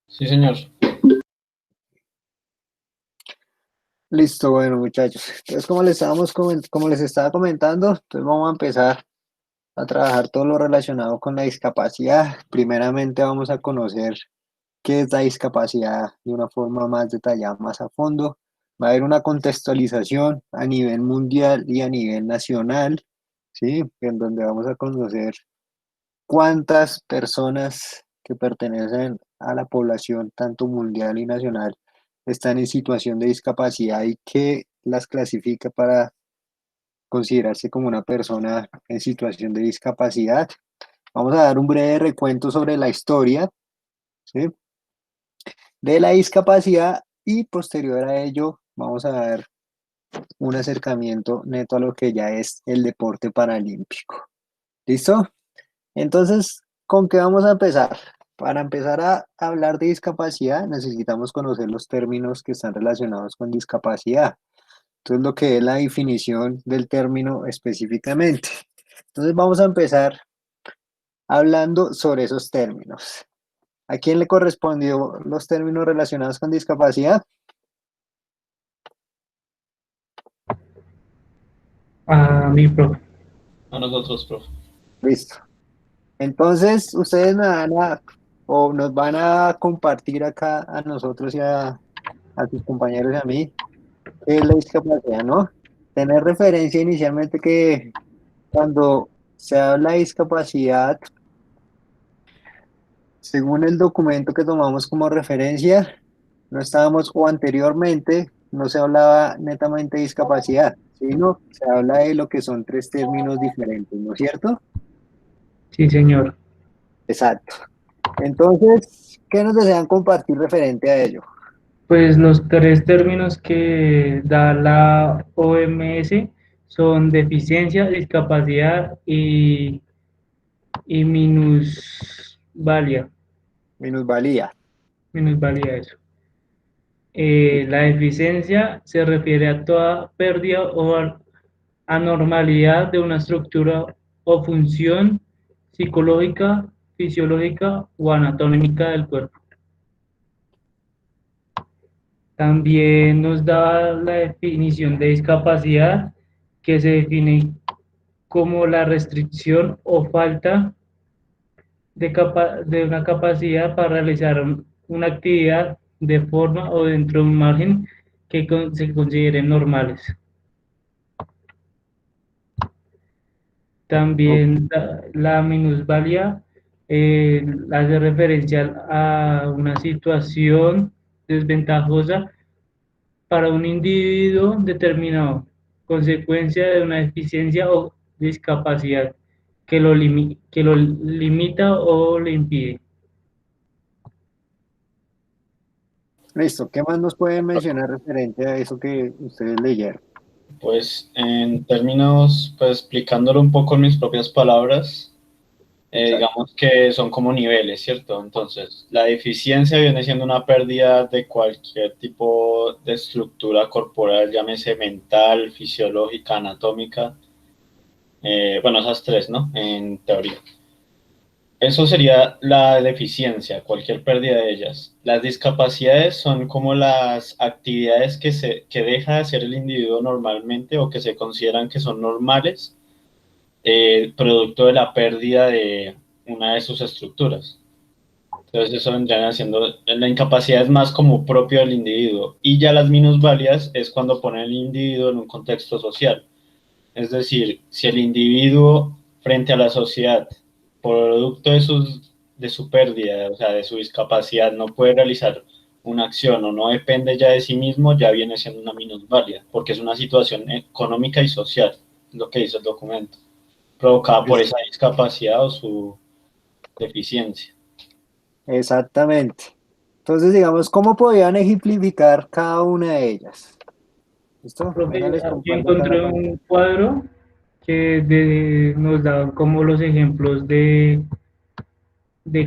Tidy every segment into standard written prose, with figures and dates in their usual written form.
Sí, señor. Listo, bueno, muchachos. Entonces, como les estaba comentando, entonces vamos a empezar a trabajar todo lo relacionado con la discapacidad. Primeramente vamos a conocer qué es la discapacidad de una forma más detallada, más a fondo. Va a haber una contextualización a nivel mundial y a nivel nacional, ¿sí? En donde vamos a conocer cuántas personas que pertenecen a la población, tanto mundial y nacional, están en situación de discapacidad y qué las clasifica para considerarse como una persona en situación de discapacidad. Vamos a dar un breve recuento sobre la historia, ¿sí?, de la discapacidad y posterior a ello vamos a dar un acercamiento neto a lo que ya es el deporte paralímpico. ¿Listo? Entonces, ¿con qué vamos a empezar? Para empezar a hablar de discapacidad, necesitamos conocer los términos que están relacionados con discapacidad. Entonces, lo que es la definición del término específicamente. Entonces, vamos a empezar hablando sobre esos términos. ¿A quién le correspondió los términos relacionados con discapacidad? A mi profe. A nosotros, profe. Listo. Entonces, ustedes o nos van a compartir acá a nosotros y a sus compañeros y a mí qué es la discapacidad, ¿no? Tener referencia inicialmente que cuando se habla de discapacidad, según el documento que tomamos como referencia, no estábamos, o anteriormente, no se hablaba netamente de discapacidad, sino se habla de lo que son tres términos diferentes, ¿no es cierto? Sí, señor. Exacto. Entonces, ¿qué nos desean compartir referente a ello? Pues los tres términos que da la OMS son deficiencia, discapacidad y minusvalía. Minusvalía. Minusvalía, eso. La deficiencia se refiere a toda pérdida o anormalidad de una estructura o función psicológica, fisiológica o anatómica del cuerpo. También nos da la definición de discapacidad, que se define como la restricción o falta de una capacidad para realizar una actividad de forma o dentro de un margen que se consideren normales. Ok. También la minusvalía hace referencia a una situación desventajosa para un individuo determinado, consecuencia de una deficiencia o discapacidad que lo limita o le impide. Listo. ¿Qué más nos pueden mencionar referente a eso que ustedes leyeron? Pues en términos, pues explicándolo un poco en mis propias palabras, Exacto. digamos que son como niveles, ¿cierto? Entonces, la deficiencia viene siendo una pérdida de cualquier tipo de estructura corporal, llámese mental, fisiológica, anatómica, bueno, esas tres, ¿no? En teoría. Eso sería la deficiencia, cualquier pérdida de ellas. Las discapacidades son como las actividades que deja de hacer el individuo normalmente o que se consideran que son normales, producto de la pérdida de una de sus estructuras. Entonces eso vendría siendo, la incapacidad es más como propio del individuo y ya las minusvalías es cuando pone el individuo en un contexto social. Es decir, si el individuo frente a la sociedad, producto de su pérdida, o sea, de su discapacidad, no puede realizar una acción o no depende ya de sí mismo, ya viene siendo una minusvalía, porque es una situación económica y social, lo que dice el documento, provocada por esa discapacidad o su deficiencia. Exactamente. Entonces, digamos, ¿cómo podían ejemplificar cada una de ellas? ¿Listo? Venga, Profe, les aquí comparto acá en la encontré pantalla. un cuadro que nos da como los ejemplos de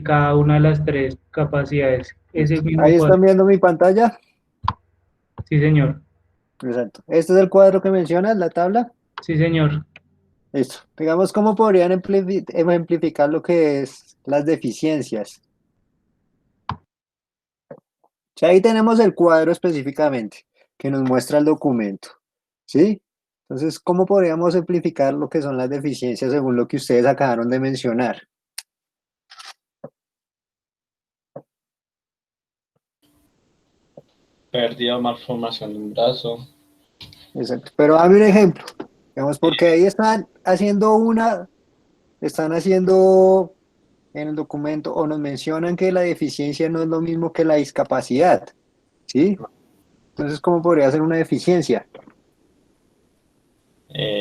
cada una de las tres capacidades. Ese Listo. mismo Ahí cuadro. están viendo mi pantalla. Sí, señor. Exacto. Este es el cuadro que mencionas, la tabla. Sí, señor. Listo. Digamos, ¿cómo podrían ejemplificar lo que es las deficiencias? sea, ahí tenemos el cuadro específicamente que nos muestra el documento, ¿sí? Entonces, ¿cómo podríamos simplificar lo que son las deficiencias según lo que ustedes acabaron de mencionar? Pérdida o malformación de un brazo. Exacto. Pero dame un ejemplo, digamos, porque ahí están haciendo en el documento o nos mencionan que la deficiencia no es lo mismo que la discapacidad, ¿sí? Entonces, ¿cómo podría ser una deficiencia?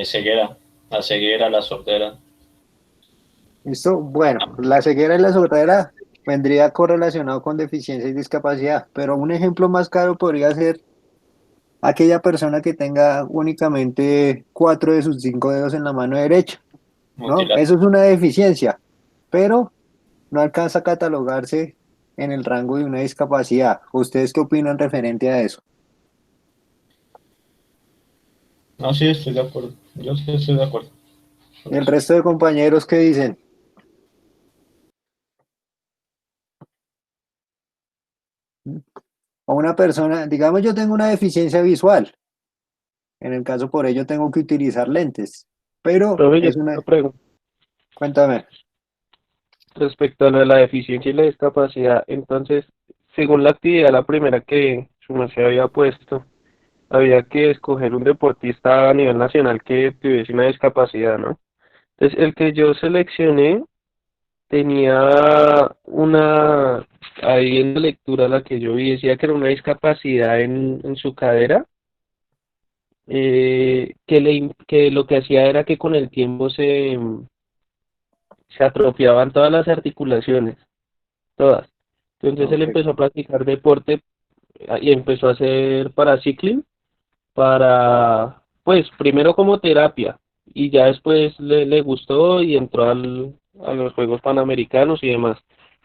Ceguera. La ceguera, la sordera. ¿Listo? Bueno, la ceguera y la sordera vendría correlacionado con deficiencia y discapacidad, pero un ejemplo más claro podría ser aquella persona que tenga únicamente 4 de sus 5 dedos en la mano derecha, ¿no? Mutilación. Eso es una deficiencia, pero no alcanza a catalogarse en el rango de una discapacidad. ¿Ustedes qué opinan referente a eso? No, sí, estoy de acuerdo. Yo sí estoy de acuerdo con El eso. resto de compañeros que dicen, a una persona, digamos yo tengo una deficiencia visual, en el caso por ello tengo que utilizar lentes, pero Profe, yo es tengo una una, pregunta cuéntame. respecto a lo de la deficiencia y la discapacidad. Entonces, según la actividad, la primera que su merced había puesto, había que escoger un deportista a nivel nacional que tuviese una discapacidad, ¿no? Entonces, el que yo seleccioné tenía ahí en la lectura la que yo vi, decía que era una discapacidad en su cadera, que lo que hacía era que con el tiempo se atrofiaban todas las articulaciones, todas. Entonces él Ok. empezó a practicar deporte y empezó a hacer paracycling para, pues, primero como terapia y ya después le gustó y entró a los Juegos Panamericanos y demás.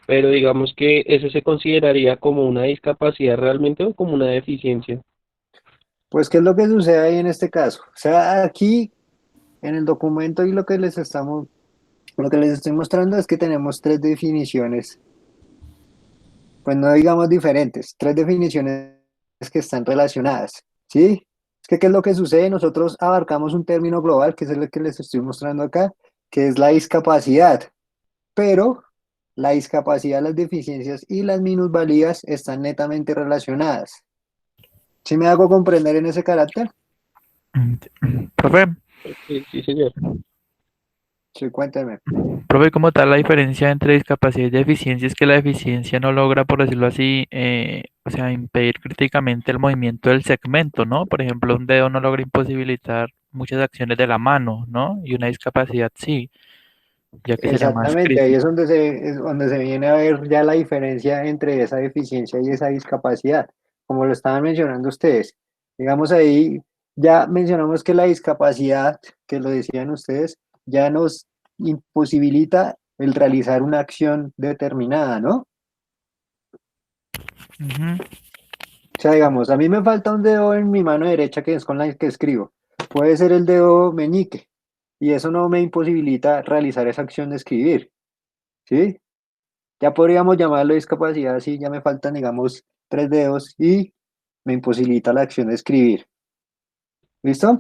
Pero digamos que eso se consideraría como una discapacidad realmente o como una deficiencia. Pues, ¿qué es lo que sucede ahí en este caso? O sea, aquí en el documento y lo que les estoy mostrando es que tenemos tres definiciones, pues no digamos diferentes, tres definiciones que están relacionadas, ¿sí? Es que, ¿qué es lo que sucede? Nosotros abarcamos un término global, que es el que les estoy mostrando acá, que es la discapacidad, pero la discapacidad, las deficiencias y las minusvalías están netamente relacionadas. ¿Sí me hago comprender en ese carácter? Profe, Sí, sí, señor. Sí, cuéntame. profe, como tal la diferencia entre discapacidad y deficiencia es que la deficiencia no logra, por decirlo así, o sea, impedir críticamente el movimiento del segmento, ¿no? Por ejemplo, un dedo no logra imposibilitar muchas acciones de la mano, ¿no? Y una discapacidad sí, ya que sería más Exactamente, ahí crítico. es donde se viene a ver ya la diferencia entre esa deficiencia y esa discapacidad, como lo estaban mencionando ustedes. Digamos ahí, ya mencionamos que la discapacidad, que lo decían ustedes, ya nos imposibilita el realizar una acción determinada, ¿no? Ujú. O sea, digamos, a mí me falta un dedo en mi mano derecha que es con la que escribo. Puede ser el dedo meñique, y eso no me imposibilita realizar esa acción de escribir, ¿sí? Ya podríamos llamarlo discapacidad si ya me faltan, digamos, 3 dedos y me imposibilita la acción de escribir. ¿Listo?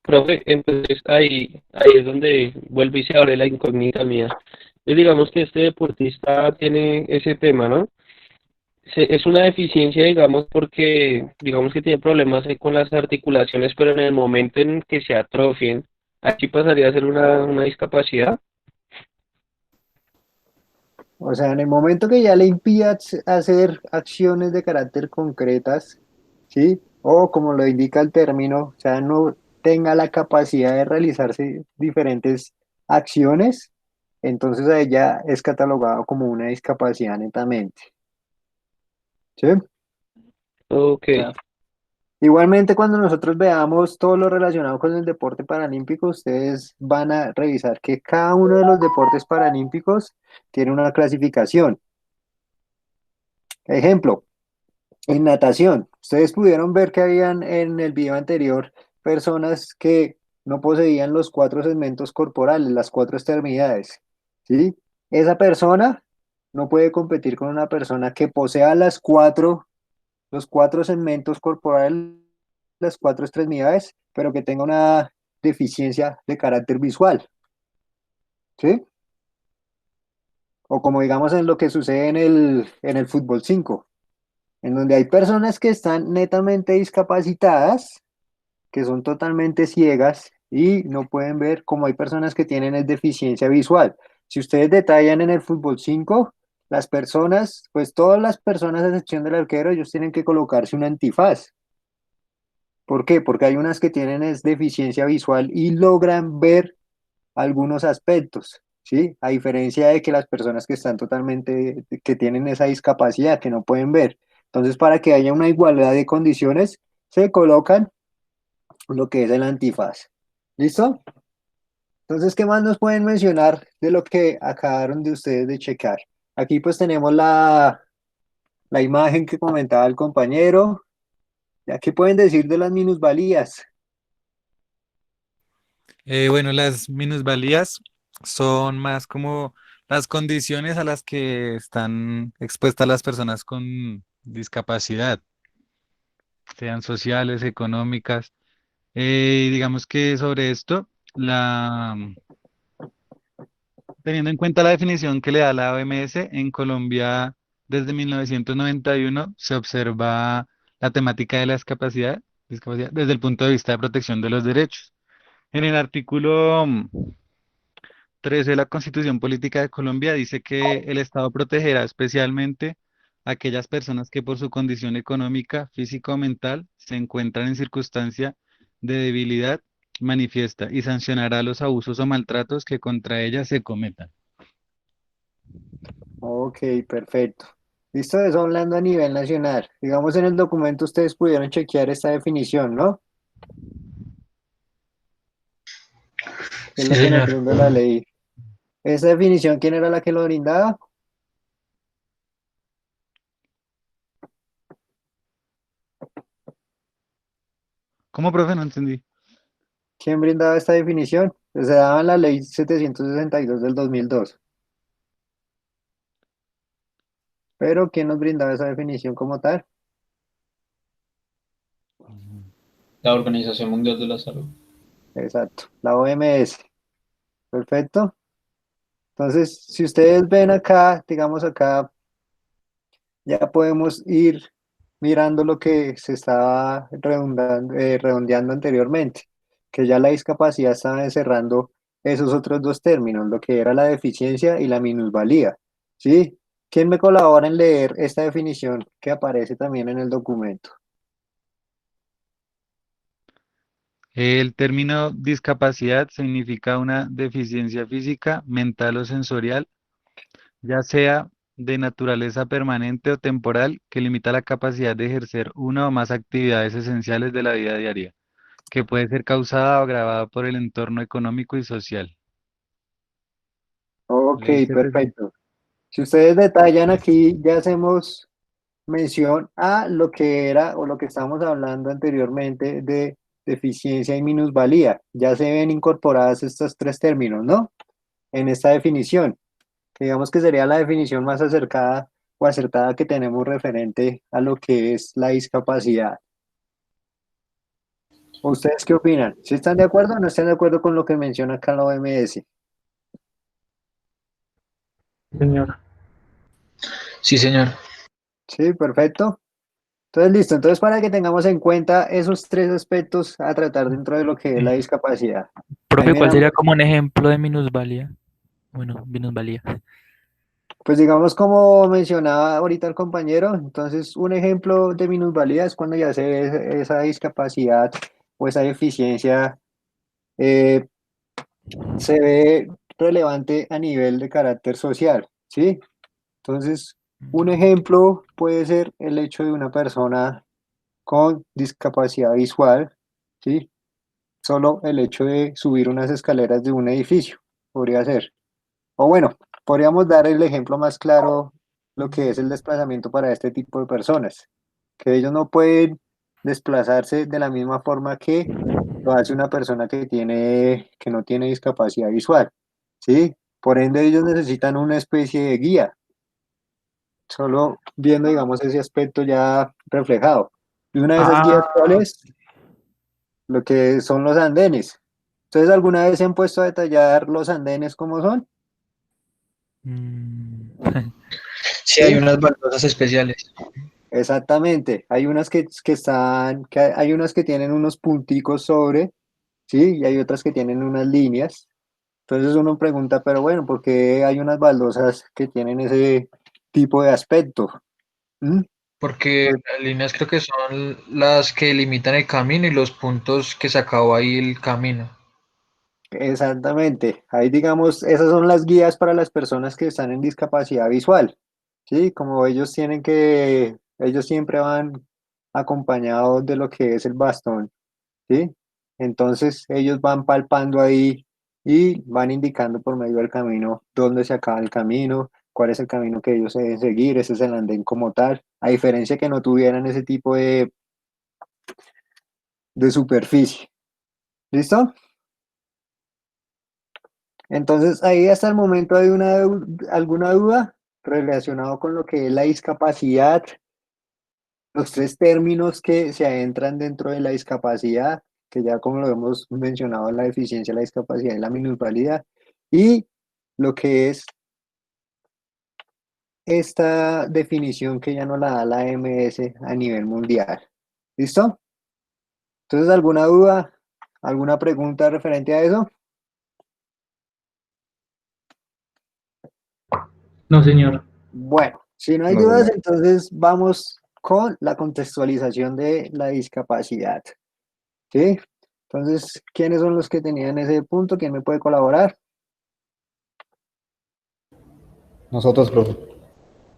Profe, entonces ahí es donde vuelve y se abre la incógnita mía. Entonces digamos que este deportista tiene ese tema, ¿no? Es una deficiencia, digamos, porque digamos que tiene problemas ahí con las articulaciones, pero en el momento en que se atrofien, aquí pasaría a ser una discapacidad. O sea, en el momento que ya le impida hacer acciones de carácter concretas, ¿sí? O como lo indica el término, o sea, no tenga la capacidad de realizarse diferentes acciones, entonces a ella es catalogado como una discapacidad netamente, ¿sí? Ok, O sea, igualmente, cuando nosotros veamos todo lo relacionado con el deporte paralímpico, ustedes van a revisar que cada uno de los deportes paralímpicos tiene una clasificación. Ejemplo, en natación, ustedes pudieron ver que habían en el video anterior personas que no poseían los 4 segmentos corporales, las 4 extremidades, ¿sí? Esa persona no puede competir con una persona que posea las 4 los cuatro segmentos corporales, las cuatro extremidades, pero que tenga una deficiencia de carácter visual, ¿sí? O como digamos en lo que sucede en el fútbol 5, en donde hay personas que están netamente discapacitadas, que son totalmente ciegas y no pueden ver, como hay personas que tienen es deficiencia visual. Si ustedes detallan en el fútbol 5, las personas, pues todas las personas a excepción del arquero, ellos tienen que colocarse un antifaz. ¿Por qué? Porque hay unas que tienen es deficiencia visual y logran ver algunos aspectos, ¿sí? A diferencia de que las personas que están totalmente, que tienen esa discapacidad, que no pueden ver. Entonces, para que haya una igualdad de condiciones, se colocan lo que es el antifaz. ¿Listo? Entonces, ¿qué más nos pueden mencionar de lo que acabaron de ustedes de checar? Aquí pues tenemos la imagen que comentaba el compañero. ¿Ya qué pueden decir de las minusvalías? Bueno, las minusvalías son más como las condiciones a las que están expuestas las personas con discapacidad, sean sociales, económicas. Digamos que sobre esto, teniendo en cuenta la definición que le da la OMS, en Colombia desde 1991 se observa la temática de la discapacidad desde el punto de vista de protección de los derechos. En el artículo 13 de la Constitución Política de Colombia dice que el Estado protegerá especialmente a aquellas personas que por su condición económica, física o mental se encuentran en circunstancia de debilidad manifiesta y sancionará los abusos o maltratos que contra ellas se cometan. Ok, perfecto. Listo, eso hablando a nivel nacional. Digamos, en el documento ustedes pudieron chequear esta definición, ¿no? Que es Sí, lo que nos señor. brinda la ley. ¿Esa definición quién era la que lo brindaba? ¿Cómo, profe? No entendí. ¿Quién brindaba esta definición? Pues se daba en la ley 762 del 2002. Pero ¿quién nos brindaba esa definición como tal? La Organización Mundial de la Salud. Exacto, la OMS. Perfecto. Entonces, si ustedes ven acá, digamos acá, ya podemos ir mirando lo que se estaba redondeando anteriormente, que ya la discapacidad estaba encerrando esos otros dos términos, lo que era la deficiencia y la minusvalía. ¿Sí? ¿Quién me colabora en leer esta definición que aparece también en el documento? El término discapacidad significa una deficiencia física, mental o sensorial, ya sea de naturaleza permanente o temporal, que limita la capacidad de ejercer una o más actividades esenciales de la vida diaria, que puede ser causada o agravada por el entorno económico y social. Ok, ¿Leíste, Pepe? perfecto. Si ustedes detallan aquí, ya hacemos mención a lo que era o lo que estábamos hablando anteriormente de deficiencia y minusvalía. Ya se ven incorporadas estos tres términos, ¿no? En esta definición, que digamos que sería la definición más acercada o acertada que tenemos referente a lo que es la discapacidad. ¿Ustedes qué opinan? ¿Si están de acuerdo o no están de acuerdo con lo que menciona acá la OMS? Señor. Sí, señor. Sí, perfecto. Entonces, listo. Entonces, para que tengamos en cuenta esos tres aspectos a tratar dentro de lo que es la Sí. discapacidad. Profe, ¿cuál sería Primeramente, como un ejemplo de minusvalía? Bueno, minusvalía. pues digamos como mencionaba ahorita el compañero, entonces un ejemplo de minusvalía es cuando ya se ve esa discapacidad o esa deficiencia eh, se ve relevante a nivel de carácter social, ¿sí? Entonces, un ejemplo puede ser el hecho de una persona con discapacidad visual, ¿sí? Solo el hecho de subir unas escaleras de un edificio podría ser. O bueno, podríamos dar el ejemplo más claro, lo que es el desplazamiento para este tipo de personas, que ellos no pueden desplazarse de la misma forma que lo hace una persona que no tiene discapacidad visual, ¿sí? Por ende, ellos necesitan una especie de guía, solo viendo, digamos, ese aspecto ya reflejado. Y una de esas guías, ¿cuál Ah, es? Lo que son los andenes. ¿Ustedes alguna vez se han puesto a detallar los andenes cómo son? mm, Sí, hay Sí, unas baldosas especiales. exactamente. Hay unas hay unas que tienen unos punticos sobre, sí, y hay otras que tienen unas líneas. Entonces uno pregunta, pero bueno, ¿por qué hay unas baldosas que tienen ese tipo de aspecto? ¿Mm? Porque Pues, las líneas creo que son las que limitan el camino y los puntos que se acabó ahí el camino. exactamente. Ahí digamos, esas son las guías para las personas que están en discapacidad visual. Sí, como ellos siempre van acompañados de lo que es el bastón, ¿sí? Entonces ellos van palpando ahí y van indicando por medio del camino dónde se acaba el camino, cuál es el camino que ellos deben seguir, ese es el andén como tal, a diferencia que no tuvieran ese tipo de superficie. ¿Listo? Entonces ahí hasta el momento hay alguna duda relacionado con lo que es la discapacidad, los tres términos que se adentran dentro de la discapacidad, que ya como lo hemos mencionado, la deficiencia, la discapacidad y la minusvalía, y lo que es esta definición que ya nos la da la MS a nivel mundial. ¿Listo? Entonces, ¿alguna duda, alguna pregunta referente a eso? No, señor. Bueno, si no hay No, dudas, señor. entonces vamos con la contextualización de la discapacidad. ¿Sí? Entonces, ¿quiénes son los que tenían ese punto? ¿Quién me puede colaborar? Nosotros, profe.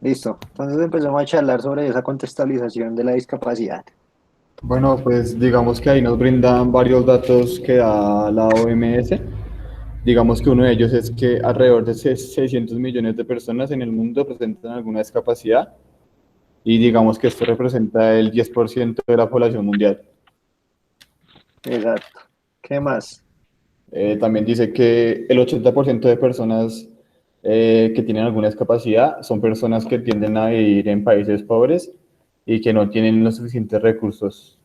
Listo. Entonces empezamos a charlar sobre esa contextualización de la discapacidad. Bueno, pues digamos que ahí nos brindan varios datos que da la OMS. Digamos que uno de ellos es que alrededor de 600 millones de personas en el mundo presentan alguna discapacidad y digamos que esto representa el 10% de la población mundial. Exacto. ¿Qué más? También dice que el 80% de personas que tienen alguna discapacidad son personas que tienden a vivir en países pobres y que no tienen los suficientes recursos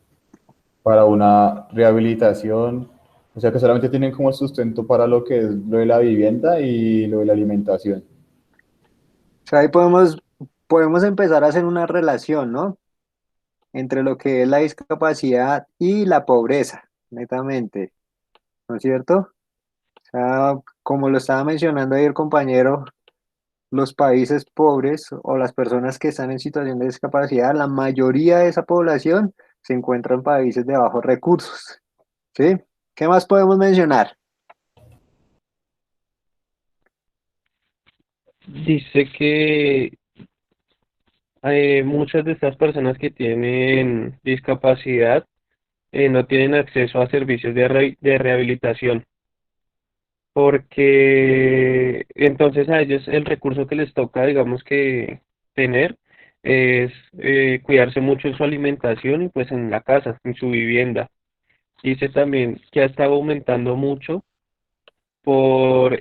para una rehabilitación, o sea que solamente tienen como sustento para lo que es lo de la vivienda y lo de la alimentación. O sea, ahí podemos empezar a hacer una relación, ¿no? Entre lo que es la discapacidad y la pobreza, netamente, ¿no es cierto? O sea, como lo estaba mencionando ahí el compañero, los países pobres o las personas que están en situación de discapacidad, la mayoría de esa población se encuentra en países de bajos recursos, ¿sí? ¿Qué más podemos mencionar? Dice que muchas de estas personas que tienen discapacidad no tienen acceso a servicios de rehabilitación, porque entonces a ellos el recurso que les toca, digamos que tener, es cuidarse mucho en su alimentación y pues en la casa, en su vivienda. Dice también que ha estado aumentando mucho por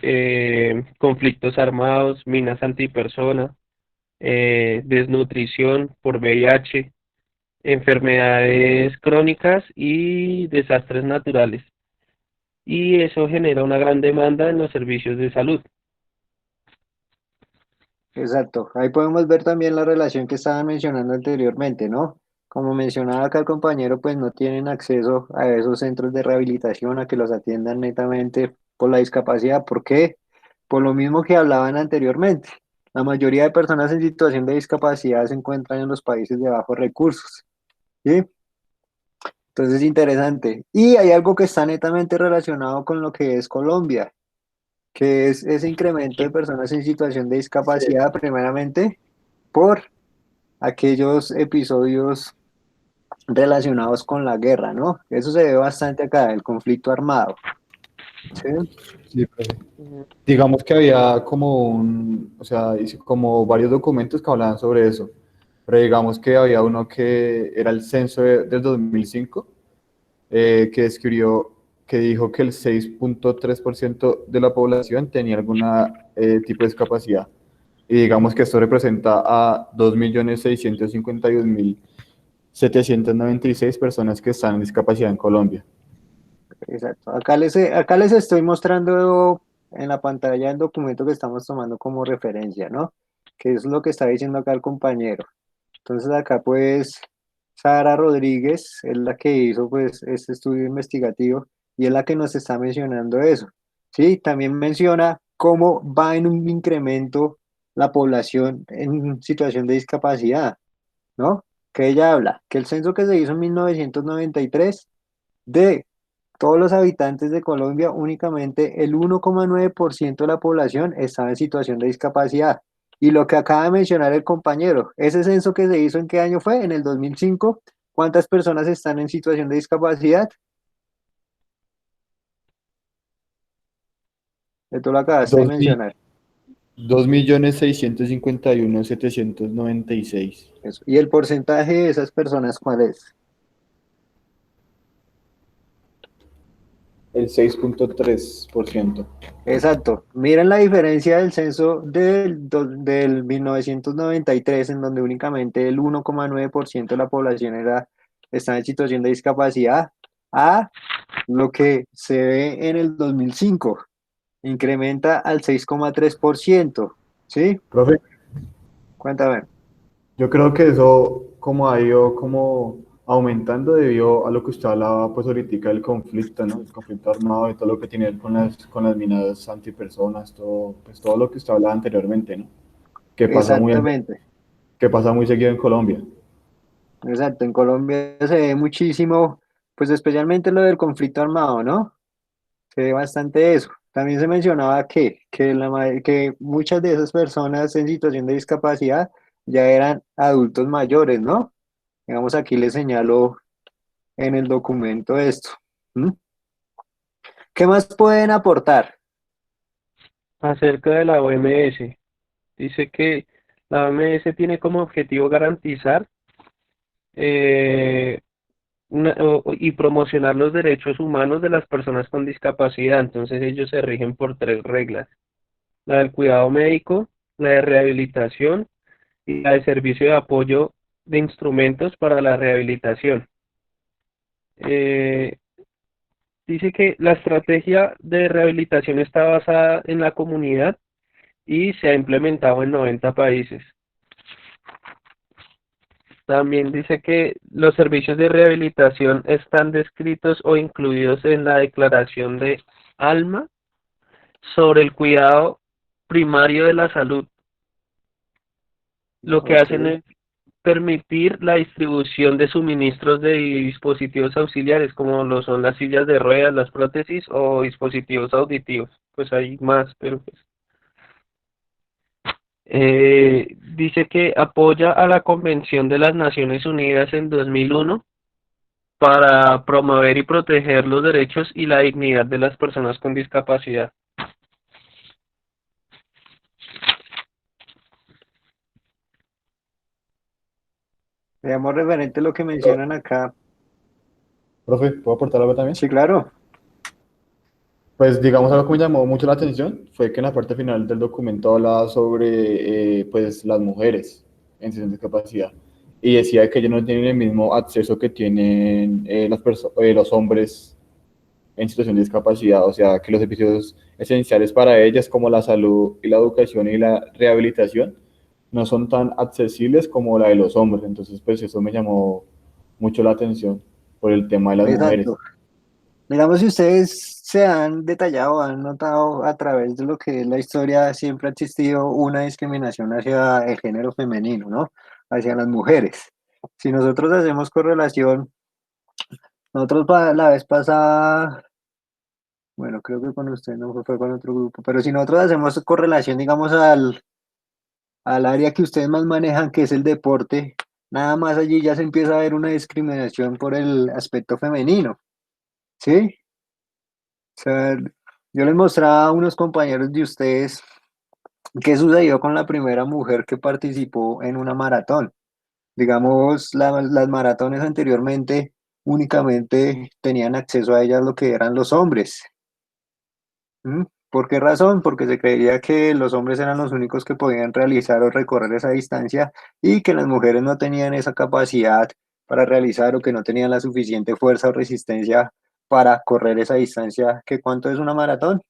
conflictos armados, minas antipersona, desnutrición por VIH, enfermedades crónicas y desastres naturales. Y eso genera una gran demanda en los servicios de salud. Exacto, ahí podemos ver también la relación que estaban mencionando anteriormente, ¿no? Como mencionaba acá el compañero, pues no tienen acceso a esos centros de rehabilitación, a que los atiendan netamente por la discapacidad. ¿Por qué? Por lo mismo que hablaban anteriormente. La mayoría de personas en situación de discapacidad se encuentran en los países de bajos recursos, ¿sí? Entonces, interesante. Y hay algo que está netamente relacionado con lo que es Colombia, que es ese incremento de personas en situación de discapacidad, primeramente por aquellos episodios relacionados con la guerra, ¿no? Eso se ve bastante acá, el conflicto armado. ¿Sí? Sí, profe. Ujú. Digamos que había como o sea, hice como varios documentos que hablaban sobre eso, pero digamos que había uno que era el censo del 2005, que describió, que dijo que el 6.3% de la población tenía alguna tipo de discapacidad. y digamos que esto representa a 2.651.796 personas que están en discapacidad en Colombia. Exacto. Acá les estoy mostrando en la pantalla el documento que estamos tomando como referencia, ¿no? Que es lo que está diciendo acá el compañero. Entonces acá pues Sara Rodríguez es la que hizo pues este estudio investigativo y es la que nos está mencionando eso. Sí, también menciona cómo va en un incremento la población en situación de discapacidad, ¿no? Que ella habla que el censo que se hizo en 1993 de todos los habitantes de Colombia, únicamente el 1,9% de la población estaba en situación de discapacidad. Y lo que acaba de mencionar el compañero, ese censo que se hizo, ¿en qué año fue? En el 2005. ¿Cuántas personas están en situación de discapacidad? Tú lo acabaste de Dos mil- mencionar. 2.651.796. Eso. ¿Y el porcentaje de esas personas cuál es? El 6.3%. Exacto. Miren la diferencia del censo del 1993, en donde únicamente el 1,9% de la población está en situación de discapacidad, a lo que se ve en el 2005. Incrementa al 6,3%. ¿Sí? Profe, Cuéntame. yo creo que eso como ha ido como aumentando debido a lo que usted hablaba pues ahorita del conflicto, ¿no? El conflicto armado y todo lo que tiene que ver con las minas antipersonas, todo, pues todo lo que usted hablaba anteriormente, ¿no? Que pasa muy, Exactamente. que pasa muy seguido en Colombia. Exacto. En Colombia se ve muchísimo, pues especialmente lo del conflicto armado, ¿no? Se ve bastante eso. También se mencionaba que muchas de esas personas en situación de discapacidad ya eran adultos mayores, ¿no? Digamos, aquí les señalo en el documento esto. ¿Mm? ¿Qué más pueden aportar? Acerca de la OMS, dice que la OMS tiene como objetivo garantizar eh, y promocionar los derechos humanos de las personas con discapacidad. Entonces ellos se rigen por tres reglas: la del cuidado médico, la de rehabilitación y la de servicio de apoyo de instrumentos para la rehabilitación. Eh, Dice que la estrategia de rehabilitación está basada en la comunidad y se ha implementado en 90 países. También dice que los servicios de rehabilitación están descritos o incluidos en la Declaración de Alma sobre el cuidado primario de la salud. Lo que Ok, hacen es permitir la distribución de suministros de dispositivos auxiliares, como lo son las sillas de ruedas, las prótesis o dispositivos auditivos. Pues hay más, pero pues. Dice que apoya a la Convención de las Naciones Unidas en 2001 para promover y proteger los derechos y la dignidad de las personas con discapacidad. veamos referente a lo que mencionan acá. Profe, ¿puedo aportar algo también? Sí, claro. Pues digamos algo que me llamó mucho la atención fue que en la parte final del documento hablaba sobre pues las mujeres en situación de discapacidad y decía que ellos no tienen el mismo acceso que tienen los hombres en situación de discapacidad, o sea que los servicios esenciales para ellas como la salud y la educación y la rehabilitación no son tan accesibles como la de los hombres, entonces pues eso me llamó mucho la atención por el tema de las mujeres. Exacto. Digamos, si ustedes se han detallado, han notado a través de lo que es la historia, siempre ha existido una discriminación hacia el género femenino, ¿no? Hacia las mujeres. Si nosotros hacemos correlación, la vez pasada, bueno, creo que con usted no fue con otro grupo, pero si nosotros hacemos correlación, digamos, al área que ustedes más manejan, que es el deporte, nada más allí ya se empieza a ver una discriminación por el aspecto femenino, ¿sí? O sea, yo les mostraba a unos compañeros de ustedes qué sucedió con la primera mujer que participó en una maratón. Digamos, las maratones anteriormente únicamente tenían acceso a ellas lo que eran los hombres. ¿Mm? ¿Por qué razón? Porque se creía que los hombres eran los únicos que podían realizar o recorrer esa distancia y que las mujeres no tenían esa capacidad para realizar o que no tenían la suficiente fuerza o resistencia para correr esa distancia. ¿Qué cuánto es una maratón?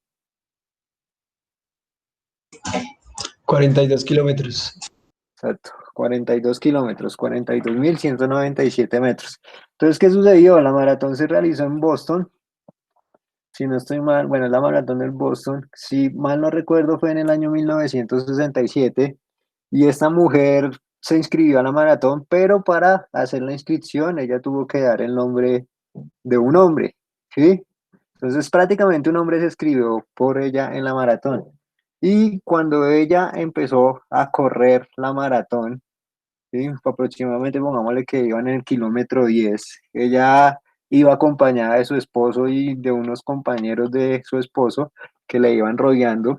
42 kilómetros. Exacto, 42 kilómetros, 42.197 metros. Entonces, ¿qué sucedió? La maratón se realizó en Boston, si no estoy mal, bueno, es la maratón del Boston, si mal no recuerdo fue en el año 1967 y esta mujer se inscribió a la maratón, pero para hacer la inscripción ella tuvo que dar el nombre de un hombre, ¿sí? Entonces prácticamente un hombre se escribió por ella en la maratón. Y cuando ella empezó a correr la maratón, ¿sí? Aproximadamente pongámosle que iban en el kilómetro 10, ella iba acompañada de su esposo y de unos compañeros de su esposo que le iban rodeando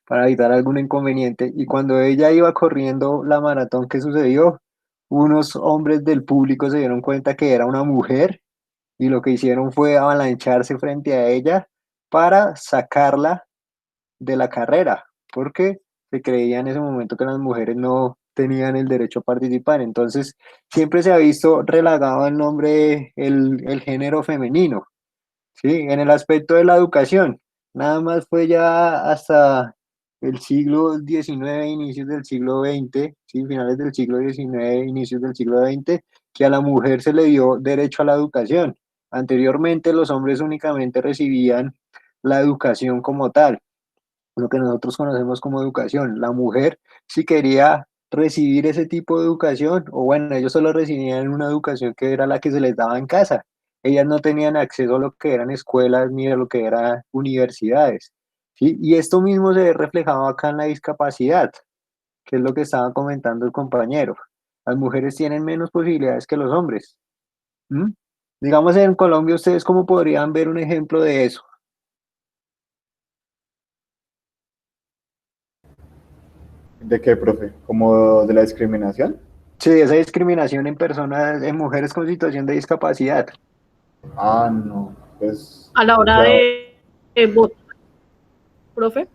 para evitar algún inconveniente. Y cuando ella iba corriendo la maratón, ¿qué sucedió? Unos hombres del público se dieron cuenta que era una mujer y lo que hicieron fue avalancharse frente a ella para sacarla de la carrera, porque se creía en ese momento que las mujeres no tenían el derecho a participar. Entonces, siempre se ha visto relagado el nombre, el género femenino, ¿sí? En el aspecto de la educación, nada más fue ya hasta el siglo XIX, inicios del siglo XX, ¿sí? Finales del siglo XIX, inicios del siglo XX, que a la mujer se le dio derecho a la educación. Anteriormente los hombres únicamente recibían la educación como tal, lo que nosotros conocemos como educación. La mujer, si quería recibir ese tipo de educación, o bueno, ellos solo recibían una educación que era la que se les daba en casa. Ellas no tenían acceso a lo que eran escuelas ni a lo que eran universidades. ¿Sí? Y esto mismo se ve reflejado acá en la discapacidad, que es lo que estaba comentando el compañero. Las mujeres tienen menos posibilidades que los hombres. ¿Mm? Digamos, en Colombia, ¿ustedes cómo podrían ver un ejemplo de eso? ¿De qué, profe? ¿Como de la discriminación? Sí, esa discriminación en personas, en mujeres con situación de discapacidad. Ah, no, pues, A la o hora sea, de votar, profe,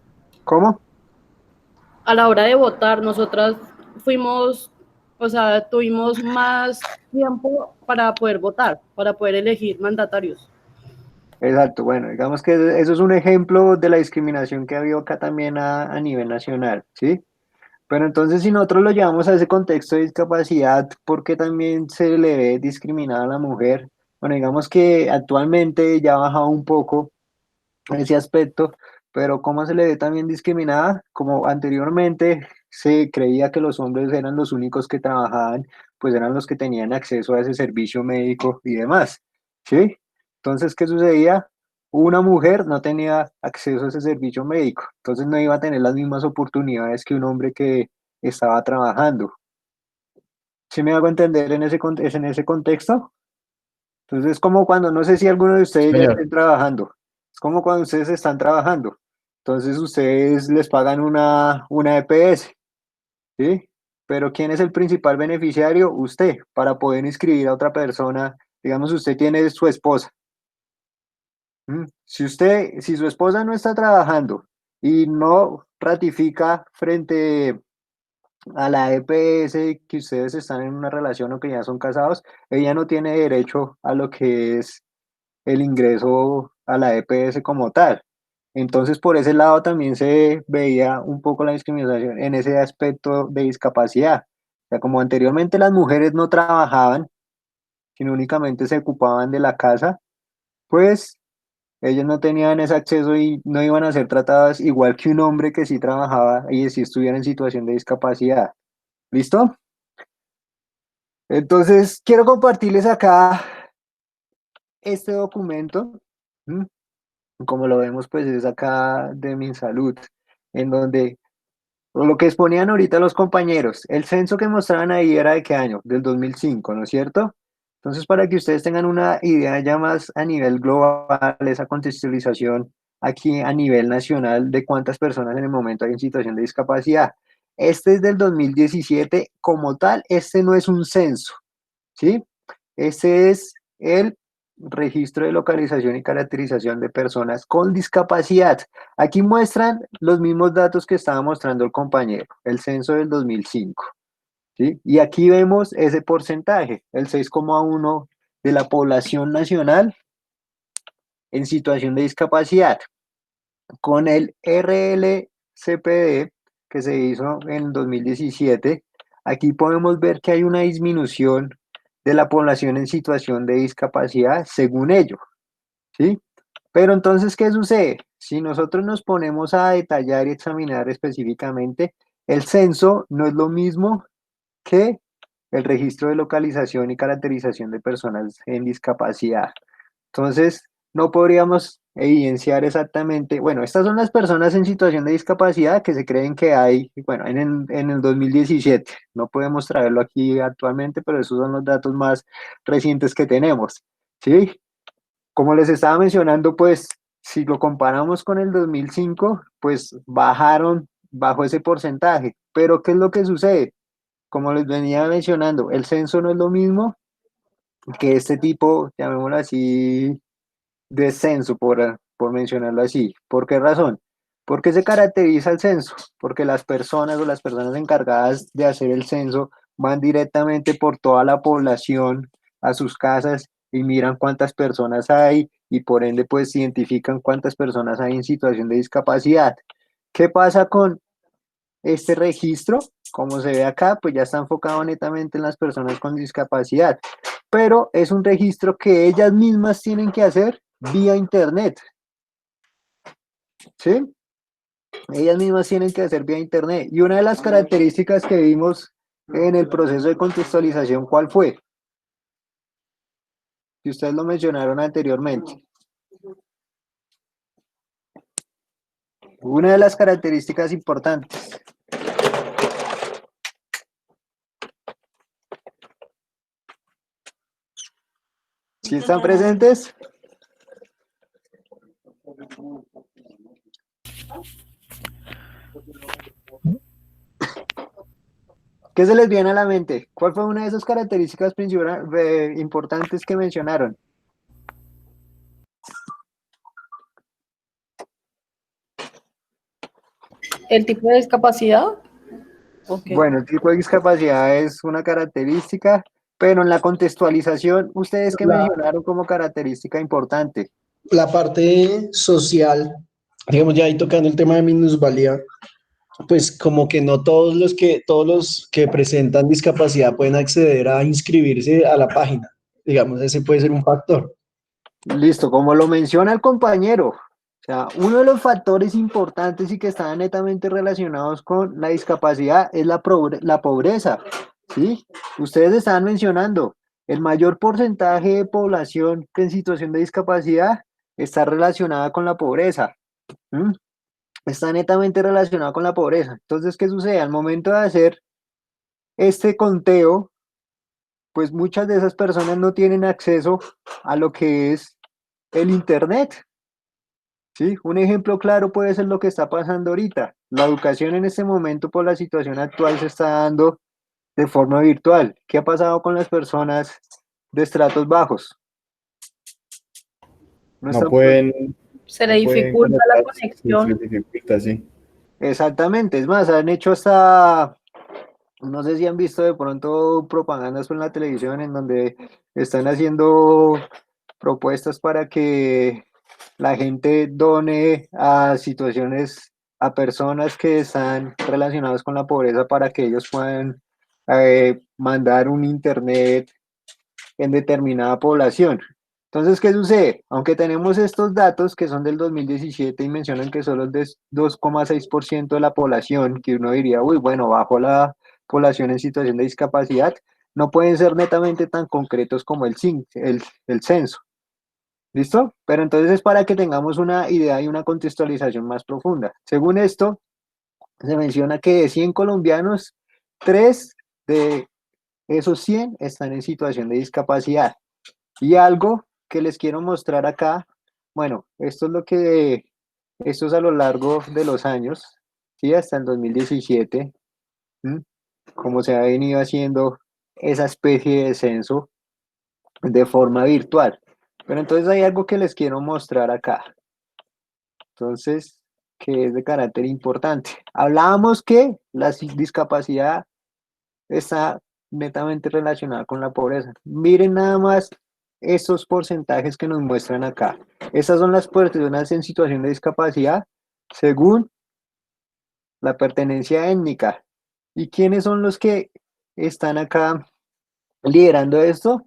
¿Cómo? a la hora de votar, nosotras fuimos, o sea, tuvimos más tiempo para poder votar, para poder elegir mandatarios. Exacto, bueno, digamos que eso es un ejemplo de la discriminación que ha habido acá también a nivel nacional, ¿sí? Pero entonces si nosotros lo llevamos a ese contexto de discapacidad, ¿por qué también se le ve discriminada a la mujer? Bueno, digamos que actualmente ya ha bajado un poco ese aspecto, pero ¿cómo se le ve también discriminada? Como anteriormente se creía que los hombres eran los únicos que trabajaban, pues eran los que tenían acceso a ese servicio médico y demás, ¿sí? Entonces, ¿qué sucedía? Una mujer no tenía acceso a ese servicio médico, entonces no iba a tener las mismas oportunidades que un hombre que estaba trabajando. ¿Sí me hago entender en ese contexto? Entonces es como cuando, no sé si alguno de sí, ustedes ya señor. estén trabajando, es como cuando ustedes están trabajando, entonces ustedes les pagan una EPS, ¿sí? Pero ¿quién es el principal beneficiario? Usted, para poder inscribir a otra persona, digamos, usted tiene su esposa. Si su esposa no está trabajando y no ratifica frente a la EPS que ustedes están en una relación o que ya son casados, ella no tiene derecho a lo que es el ingreso a la EPS como tal. Entonces, por ese lado también se veía un poco la discriminación en ese aspecto de discapacidad. O sea, como anteriormente las mujeres no trabajaban, sino únicamente se ocupaban de la casa, pues ellas no tenían ese acceso y no iban a ser tratadas igual que un hombre que sí trabajaba y sí estuviera en situación de discapacidad. ¿Listo? Entonces, quiero compartirles acá este documento. ¿M? Como lo vemos, pues es acá de MinSalud, en donde lo que exponían ahorita los compañeros, el censo que mostraban ahí era de qué año, del 2005, ¿no es cierto? Entonces, para que ustedes tengan una idea ya más a nivel global, esa contextualización aquí a nivel nacional de cuántas personas en el momento hay en situación de discapacidad. Este es del 2017, como tal, este no es un censo, ¿sí? Este es el registro de localización y caracterización de personas con discapacidad. Aquí muestran los mismos datos que estaba mostrando el compañero, el censo del 2005. ¿Sí? Y aquí vemos ese porcentaje, el 6,1 de la población nacional en situación de discapacidad. Con el RLCPD que se hizo en 2017, aquí podemos ver que hay una disminución de la población en situación de discapacidad según ello, ¿sí? Pero entonces, ¿qué sucede? Si nosotros nos ponemos a detallar y examinar específicamente, el censo no es lo mismo que el registro de localización y caracterización de personas en discapacidad. Entonces, no podríamos evidenciar exactamente, bueno, estas son las personas en situación de discapacidad que se creen que hay, bueno, en el 2017, no podemos traerlo aquí actualmente, pero esos son los datos más recientes que tenemos, ¿sí? Como les estaba mencionando, pues, si lo comparamos con el 2005, pues bajó ese porcentaje, pero ¿qué es lo que sucede? Como les venía mencionando, el censo no es lo mismo que este tipo, llamémoslo así, descenso, por mencionarlo así. ¿Por qué razón? Porque se caracteriza el censo, porque las personas o las personas encargadas de hacer el censo van directamente por toda la población a sus casas y miran cuántas personas hay y por ende pues identifican cuántas personas hay en situación de discapacidad. ¿Qué pasa con este registro? Como se ve acá, pues ya está enfocado netamente en las personas con discapacidad, pero es un registro que ellas mismas tienen que hacer vía internet, ¿sí? Ellas mismas tienen que hacer vía internet. Y una de las características que vimos en el proceso de contextualización, ¿cuál fue? Que ustedes lo mencionaron anteriormente. Una de las características importantes. ¿Sí están presentes? ¿Qué se les viene a la mente? ¿Cuál fue una de esas características importantes que mencionaron? ¿El tipo de discapacidad? Okay. Bueno, el tipo de discapacidad es una característica, pero en la contextualización, ¿ustedes qué mencionaron como característica importante? La parte social, digamos, ya ahí tocando el tema de minusvalía, pues como que no todos los que presentan discapacidad pueden acceder a inscribirse a la página. Digamos, ese puede ser un factor. Listo, como lo menciona el compañero, o sea, uno de los factores importantes y que están netamente relacionados con la discapacidad es la pobreza, ¿sí? Ustedes estaban mencionando, el mayor porcentaje de población que en situación de discapacidad está relacionada con la pobreza, ¿m? Está netamente relacionada con la pobreza. Entonces, ¿qué sucede? Al momento de hacer este conteo, pues muchas de esas personas no tienen acceso a lo que es el Internet. ¿Sí? Un ejemplo claro puede ser lo que está pasando ahorita. La educación en este momento por la situación actual se está dando de forma virtual. ¿Qué ha pasado con las personas de estratos bajos? No No están... pueden, Se le no pueden dificulta la conectarse, sí, se conexión. les dificulta, sí. Exactamente, es más, han hecho hasta, no sé si han visto de pronto propagandas por la televisión en donde están haciendo propuestas para que la gente done a situaciones, a personas que están relacionadas con la pobreza para que ellos puedan mandar un internet en determinada población. Entonces, ¿qué sucede? Aunque tenemos estos datos que son del 2017 y mencionan que solo es de 2,6% de la población, que uno diría, uy, bueno, bajo la población en situación de discapacidad, no pueden ser netamente tan concretos como el censo. ¿Listo? Pero entonces es para que tengamos una idea y una contextualización más profunda. Según esto, se menciona que de 100 colombianos, 3 de esos 100 están en situación de discapacidad. Y algo que les quiero mostrar acá, bueno, esto es a lo largo de los años, ¿sí? Hasta el 2017, ¿m? Como se ha venido haciendo esa especie de censo de forma virtual. Pero entonces hay algo que les quiero mostrar acá. Entonces, que es de carácter importante. Hablábamos que la discapacidad está netamente relacionada con la pobreza. Miren nada más esos porcentajes que nos muestran acá. Estas son las personas en situación de discapacidad según la pertenencia étnica. ¿Y quiénes son los que están acá liderando esto?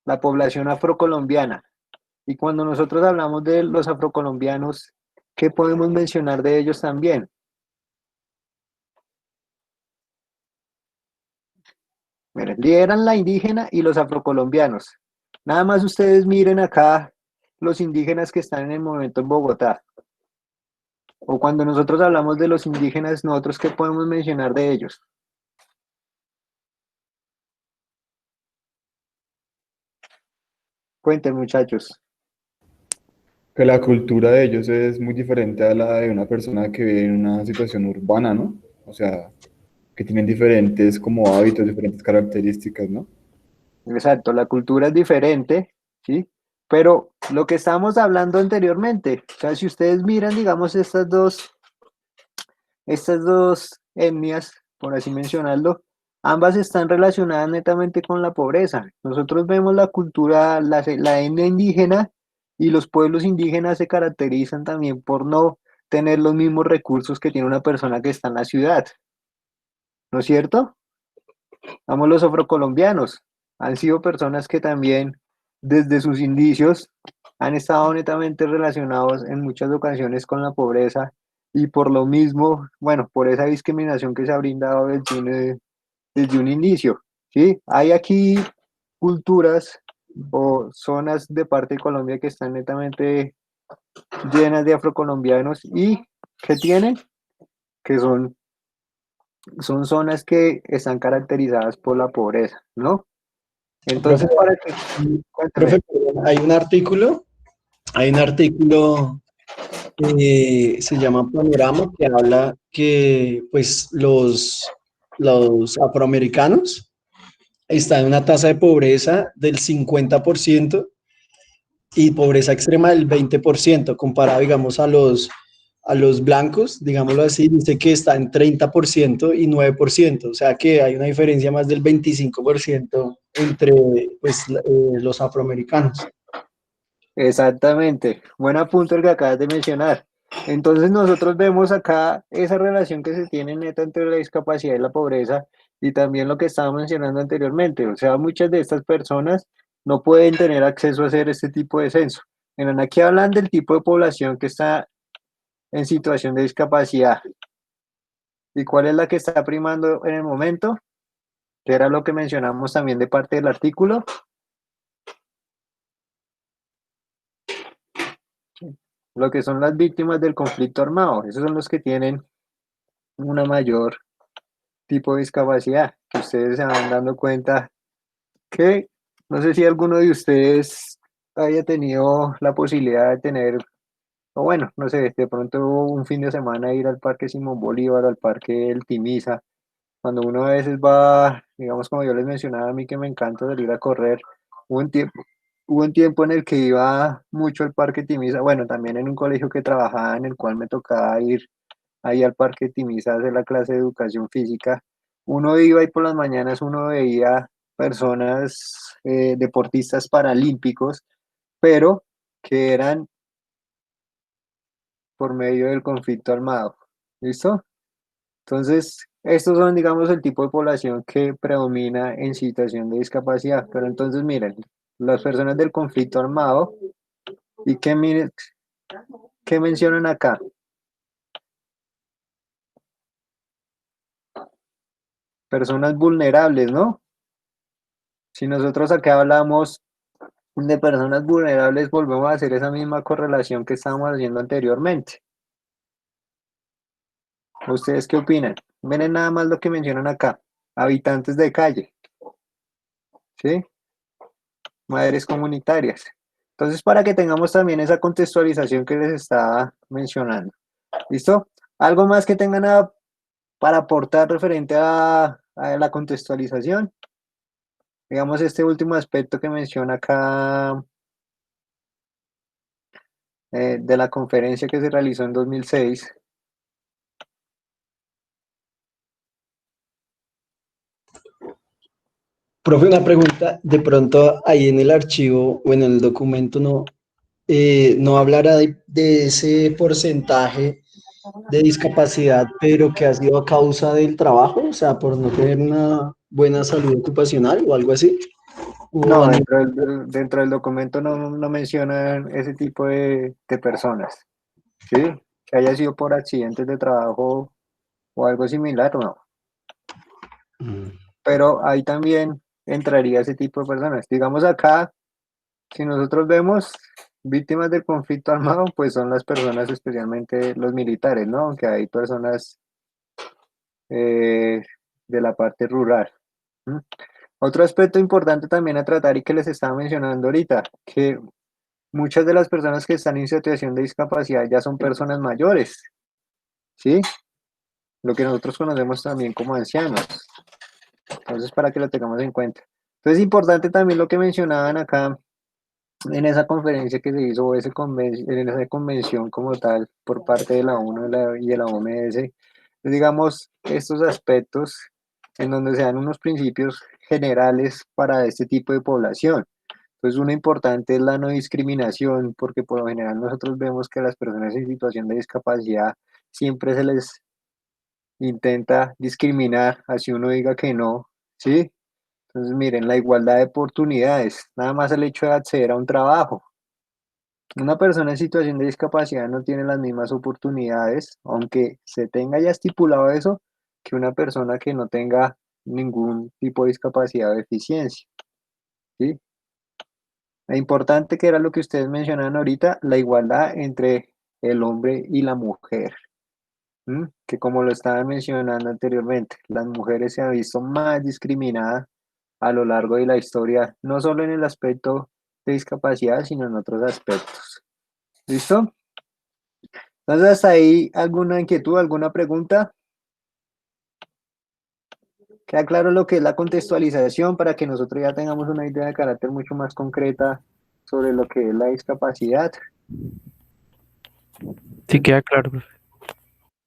La población afrocolombiana. Y cuando nosotros hablamos de los afrocolombianos, ¿qué podemos mencionar de ellos también? Miren, lideran la indígena y los afrocolombianos. Nada más ustedes miren acá los indígenas que están en el momento en Bogotá. O cuando nosotros hablamos de los indígenas, nosotros ¿qué podemos mencionar de ellos? Cuenten, muchachos. Que la cultura de ellos es muy diferente a la de una persona que vive en una situación urbana, ¿no? O sea, que tienen diferentes como hábitos, diferentes características, ¿no? Exacto, la cultura es diferente, ¿sí? Pero lo que estábamos hablando anteriormente, o sea, si ustedes miran, digamos, estas dos etnias, por así mencionarlo, ambas están relacionadas netamente con la pobreza. Nosotros vemos la cultura, la etnia indígena y los pueblos indígenas se caracterizan también por no tener los mismos recursos que tiene una persona que está en la ciudad, ¿no es cierto? Vamos, los afrocolombianos han sido personas que también desde sus inicios han estado netamente relacionados en muchas ocasiones con la pobreza y por lo mismo, bueno, por esa discriminación que se ha brindado desde un inicio, ¿sí? Hay aquí culturas o zonas de parte de Colombia que están netamente llenas de afrocolombianos y que tienen, que son zonas que están caracterizadas por la pobreza, ¿no? Profe, Entonces, para que, cuéntame. profe, perdón, hay un artículo que se llama Panorama, que habla que pues los afroamericanos están en una tasa de pobreza del 50% y pobreza extrema del 20%, comparado, digamos, a los blancos, digámoslo así, dice que está en 30% y 9%, o sea que hay una diferencia más del 25% entre pues, los afroamericanos. Exactamente, buen punto el que acabas de mencionar. Entonces nosotros vemos acá esa relación que se tiene neta entre la discapacidad y la pobreza y también lo que estaba mencionando anteriormente, o sea, muchas de estas personas no pueden tener acceso a hacer este tipo de censo. Miren, aquí hablan del tipo de población que está en situación de discapacidad y cuál es la que está primando en el momento, que era lo que mencionamos también de parte del artículo. Lo que son las víctimas del conflicto armado, esos son los que tienen una mayor tipo de discapacidad, que ustedes se van dando cuenta que no sé si alguno de ustedes haya tenido la posibilidad de tener, o bueno, no sé, de pronto un fin de semana ir al Parque Simón Bolívar, al Parque El Timiza, cuando uno a veces va, digamos como yo les mencionaba a mí que me encanta salir a correr, hubo un tiempo en el que iba mucho al Parque Timiza, bueno, también en un colegio que trabajaba en el cual me tocaba ir ahí al Parque Timiza a hacer la clase de educación física. Uno iba y por las mañanas uno veía personas, deportistas paralímpicos, pero que eran por medio del conflicto armado. ¿Listo? Entonces, estos son, digamos, el tipo de población que predomina en situación de discapacidad. Pero entonces, miren, las personas del conflicto armado, ¿y qué mencionan acá? Personas vulnerables, ¿no? Si nosotros acá hablamos de personas vulnerables, volvemos a hacer esa misma correlación que estábamos haciendo anteriormente. ¿Ustedes qué opinan? Miren nada más lo que mencionan acá. Habitantes de calle, ¿sí? Madres comunitarias. Entonces, para que tengamos también esa contextualización que les estaba mencionando. ¿Listo? ¿Algo más que tengan para aportar referente a la contextualización? Digamos, este último aspecto que menciona acá de la conferencia que se realizó en 2006. Profe, una pregunta, de pronto ahí en el archivo o en el documento no hablará de ese porcentaje de discapacidad, pero que ha sido a causa del trabajo, o sea, por no tener una buena salud ocupacional o algo así. No, O no. dentro del documento no mencionan ese tipo de personas, ¿sí? Que haya sido por accidentes de trabajo o algo similar, no. Pero ahí también entraría ese tipo de personas. Digamos acá, si nosotros vemos víctimas del conflicto armado, pues son las personas, especialmente los militares, ¿no? Aunque hay personas de la parte rural. ¿Mm? Otro aspecto importante también a tratar y que les estaba mencionando ahorita, que muchas de las personas que están en situación de discapacidad ya son personas mayores, ¿sí? Lo que nosotros conocemos también como ancianos. Entonces, para que lo tengamos en cuenta. Entonces, es importante también lo que mencionaban acá en esa conferencia que se hizo, en esa convención como tal, por parte de la ONU y de la OMS, digamos, estos aspectos en donde se dan unos principios generales para este tipo de población. Entonces, uno importante es la no discriminación, porque por lo general nosotros vemos que a las personas en situación de discapacidad siempre se les intenta discriminar, así uno diga que no, ¿sí? Entonces, miren, la igualdad de oportunidades, nada más el hecho de acceder a un trabajo. Una persona en situación de discapacidad no tiene las mismas oportunidades, aunque se tenga ya estipulado eso, que una persona que no tenga ningún tipo de discapacidad o deficiencia, ¿sí? Lo importante que era lo que ustedes mencionaban ahorita, la igualdad entre el hombre y la mujer, que como lo estaban mencionando anteriormente, las mujeres se han visto más discriminadas a lo largo de la historia, no solo en el aspecto de discapacidad, sino en otros aspectos. ¿Listo? Entonces, hasta ahí, ¿alguna inquietud, alguna pregunta? Queda claro lo que es la contextualización para que nosotros ya tengamos una idea de carácter mucho más concreta sobre lo que es la discapacidad. Sí, queda claro, profe.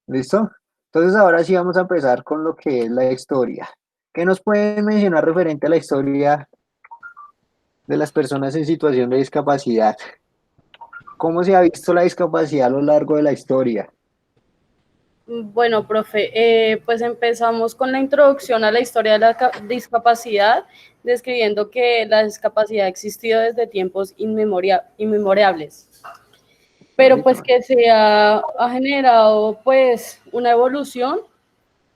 ¿Listo? Entonces, ahora sí vamos a empezar con lo que es la historia. ¿Qué nos pueden mencionar referente a la historia de las personas en situación de discapacidad? ¿Cómo se ha visto la discapacidad a lo largo de la historia? Bueno, profe, pues empezamos con la introducción a la historia de la discapacidad, describiendo que la discapacidad ha existido desde tiempos inmemorables, pero pues que se ha generado pues una evolución,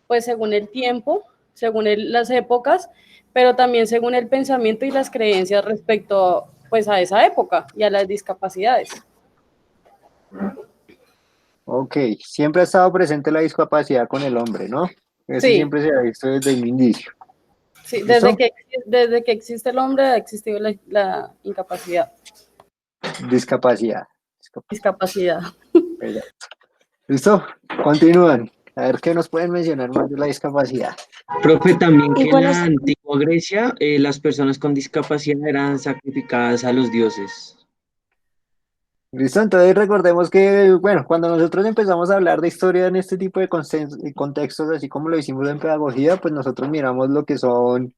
pues según el tiempo, según las épocas, pero también según el pensamiento y las creencias respecto pues a esa época y a las discapacidades. Ok, siempre ha estado presente la discapacidad con el hombre, ¿no? Eso Sí. siempre se ha visto desde el inicio. Sí, ¿Listo? desde que existe el hombre ha existido la incapacidad. Discapacidad. Discapacidad. Exacto. ¿Listo? Continúan. A ver qué nos pueden mencionar más de la discapacidad. Profe, también que en Igual la antigua Grecia las personas con discapacidad eran sacrificadas a los dioses. ¿Listo? Entonces recordemos que, bueno, cuando nosotros empezamos a hablar de historia en este tipo de contextos, así como lo hicimos en pedagogía, pues nosotros miramos lo que son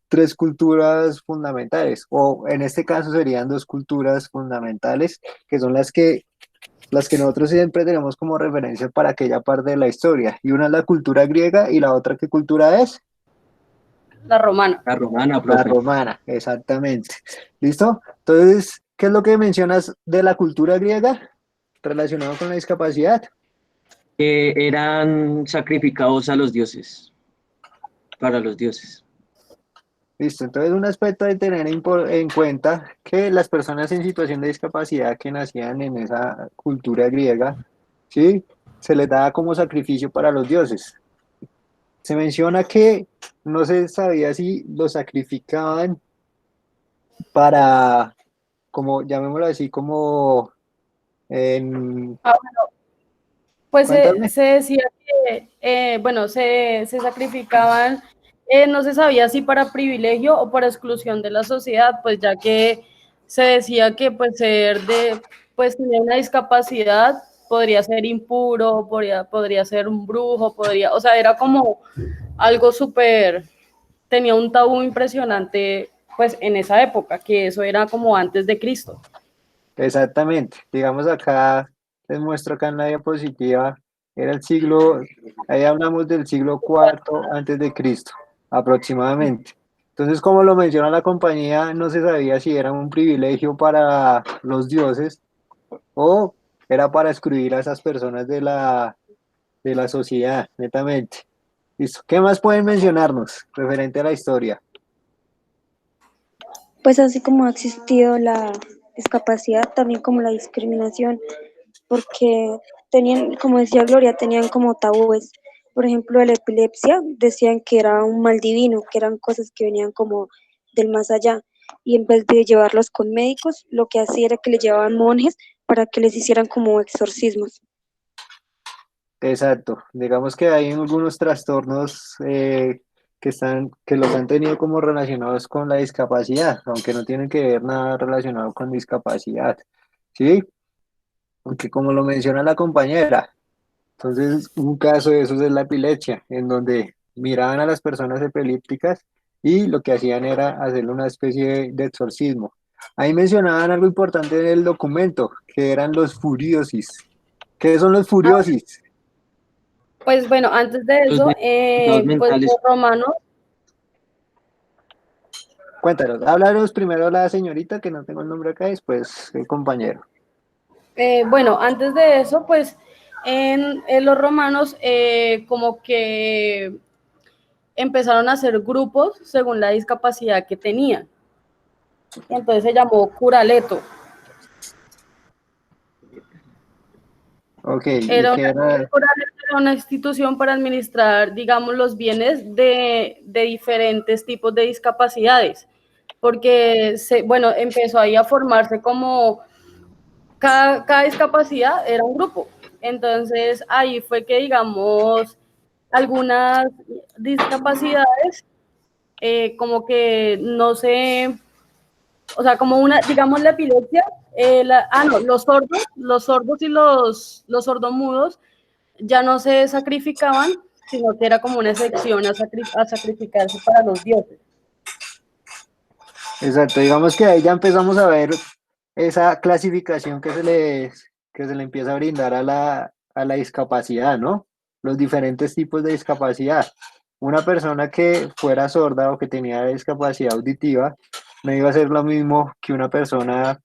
tres culturas fundamentales, o en este caso serían dos culturas fundamentales, que son las que nosotros siempre tenemos como referencia para aquella parte de la historia. Y una es la cultura griega y la otra, ¿qué cultura es? La romana. La romana, La profe. romana, exactamente. ¿Listo? Entonces, ¿qué es lo que mencionas de la cultura griega relacionado con la discapacidad? Que eran sacrificados a los dioses, para los dioses. Listo, entonces un aspecto de tener en cuenta que las personas en situación de discapacidad que nacían en esa cultura griega, ¿sí? Se les daba como sacrificio para los dioses. Se menciona que no se sabía si los sacrificaban para, como llamémoslo así, como en... Bueno, pues Cuéntame. se decía que, bueno, se sacrificaban no se sabía si para privilegio o para exclusión de la sociedad, pues ya que se decía que pues tener una discapacidad podría ser impuro, podría ser un brujo, o sea, era como algo súper, tenía un tabú impresionante, pues en esa época, que eso era como antes de Cristo. Exactamente. Digamos acá, les muestro acá en la diapositiva, era el siglo, ahí hablamos del siglo IV antes de Cristo, aproximadamente. Entonces, como lo menciona la compañía, no se sabía si era un privilegio para los dioses o era para excluir a esas personas de la sociedad, netamente. Listo. ¿Qué más pueden mencionarnos referente a la historia? Pues así como ha existido la discapacidad, también como la discriminación, porque tenían, como decía Gloria, tenían como tabúes. Por ejemplo, la epilepsia decían que era un mal divino, que eran cosas que venían como del más allá. Y en vez de llevarlos con médicos, lo que hacía era que le llevaban monjes para que les hicieran como exorcismos. Exacto. Digamos que hay algunos trastornos que los han tenido como relacionados con la discapacidad, aunque no tienen que ver nada relacionado con discapacidad. ¿Sí? Aunque como lo menciona la compañera, entonces un caso de esos es la epilepsia, en donde miraban a las personas epilépticas y lo que hacían era hacerle una especie de exorcismo. Ahí mencionaban algo importante del documento, que eran los furiosis. ¿Qué son los furiosis? Pues bueno, antes de Los eso, discapacidades pues mentales. los romanos, Cuéntanos, háblanos primero la señorita, que no tengo el nombre acá, y después el compañero. bueno, antes de eso, pues en los romanos como que empezaron a hacer grupos según la discapacidad que tenían. Entonces se llamó curaleto. Ok, ¿y Era qué era? una institución para administrar, digamos, los bienes de diferentes tipos de discapacidades, porque, bueno, empezó ahí a formarse como cada discapacidad era un grupo. Entonces, ahí fue que, digamos, algunas discapacidades como que no sé, o sea, como una, digamos, la epilepsia, no, los sordos y los sordomudos ya no se sacrificaban, sino que era como una excepción a sacrificarse para los dioses. Exacto, digamos que ahí ya empezamos a ver esa clasificación que se le empieza a brindar a la discapacidad, ¿no? Los diferentes tipos de discapacidad. Una persona que fuera sorda o que tenía discapacidad auditiva no iba a ser lo mismo que una persona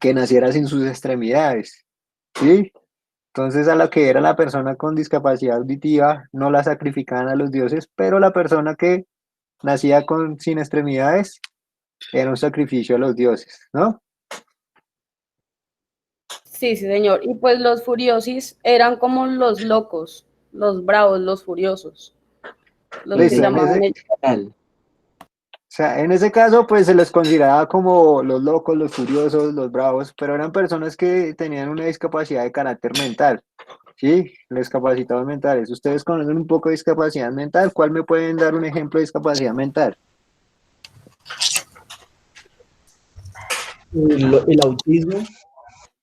que naciera sin sus extremidades, ¿sí? Entonces a lo que era la persona con discapacidad auditiva no la sacrificaban a los dioses, pero la persona que nacía sin extremidades era un sacrificio a los dioses, ¿no? Sí, sí, señor. Y pues los furiosis eran como los locos, los bravos, los furiosos, los que Listo, llamaban ellos. o sea, en ese caso, pues se les consideraba como los locos, los furiosos, los bravos, pero eran personas que tenían una discapacidad de carácter mental, ¿sí? Los discapacitados mentales. Ustedes conocen un poco de discapacidad mental. ¿Cuál me pueden dar un ejemplo de discapacidad mental? El autismo.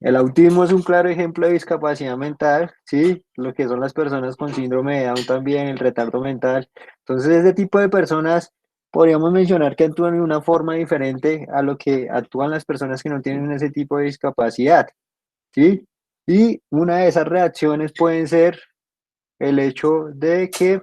El autismo es un claro ejemplo de discapacidad mental, ¿sí? Lo que son las personas con síndrome de Down también, el retardo mental. Entonces, este tipo de personas podríamos mencionar que actúan de una forma diferente a lo que actúan las personas que no tienen ese tipo de discapacidad, ¿sí? Y una de esas reacciones pueden ser el hecho de que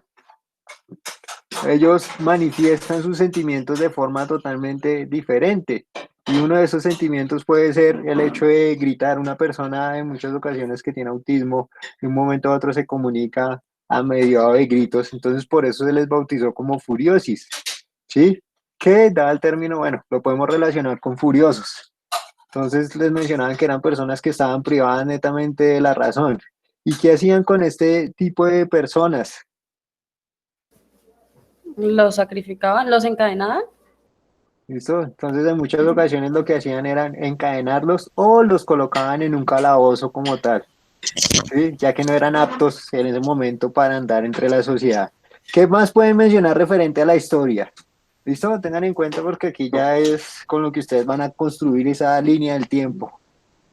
ellos manifiestan sus sentimientos de forma totalmente diferente. Y uno de esos sentimientos puede ser el hecho de gritar. Una persona en muchas ocasiones que tiene autismo, de un momento a otro se comunica a medio de gritos. Entonces por eso se les bautizó como furiosis, ¿sí? Que da el término, bueno, lo podemos relacionar con furiosos. Entonces les mencionaban que eran personas que estaban privadas netamente de la razón. ¿Y qué hacían con este tipo de personas? Los sacrificaban, los encadenaban. ¿Listo? Entonces en muchas ocasiones lo que hacían era encadenarlos o los colocaban en un calabozo como tal, ¿sí? Ya que no eran aptos en ese momento para andar entre la sociedad. ¿Qué más pueden mencionar referente a la historia? ¿Listo? Tengan en cuenta porque aquí ya es con lo que ustedes van a construir esa línea del tiempo.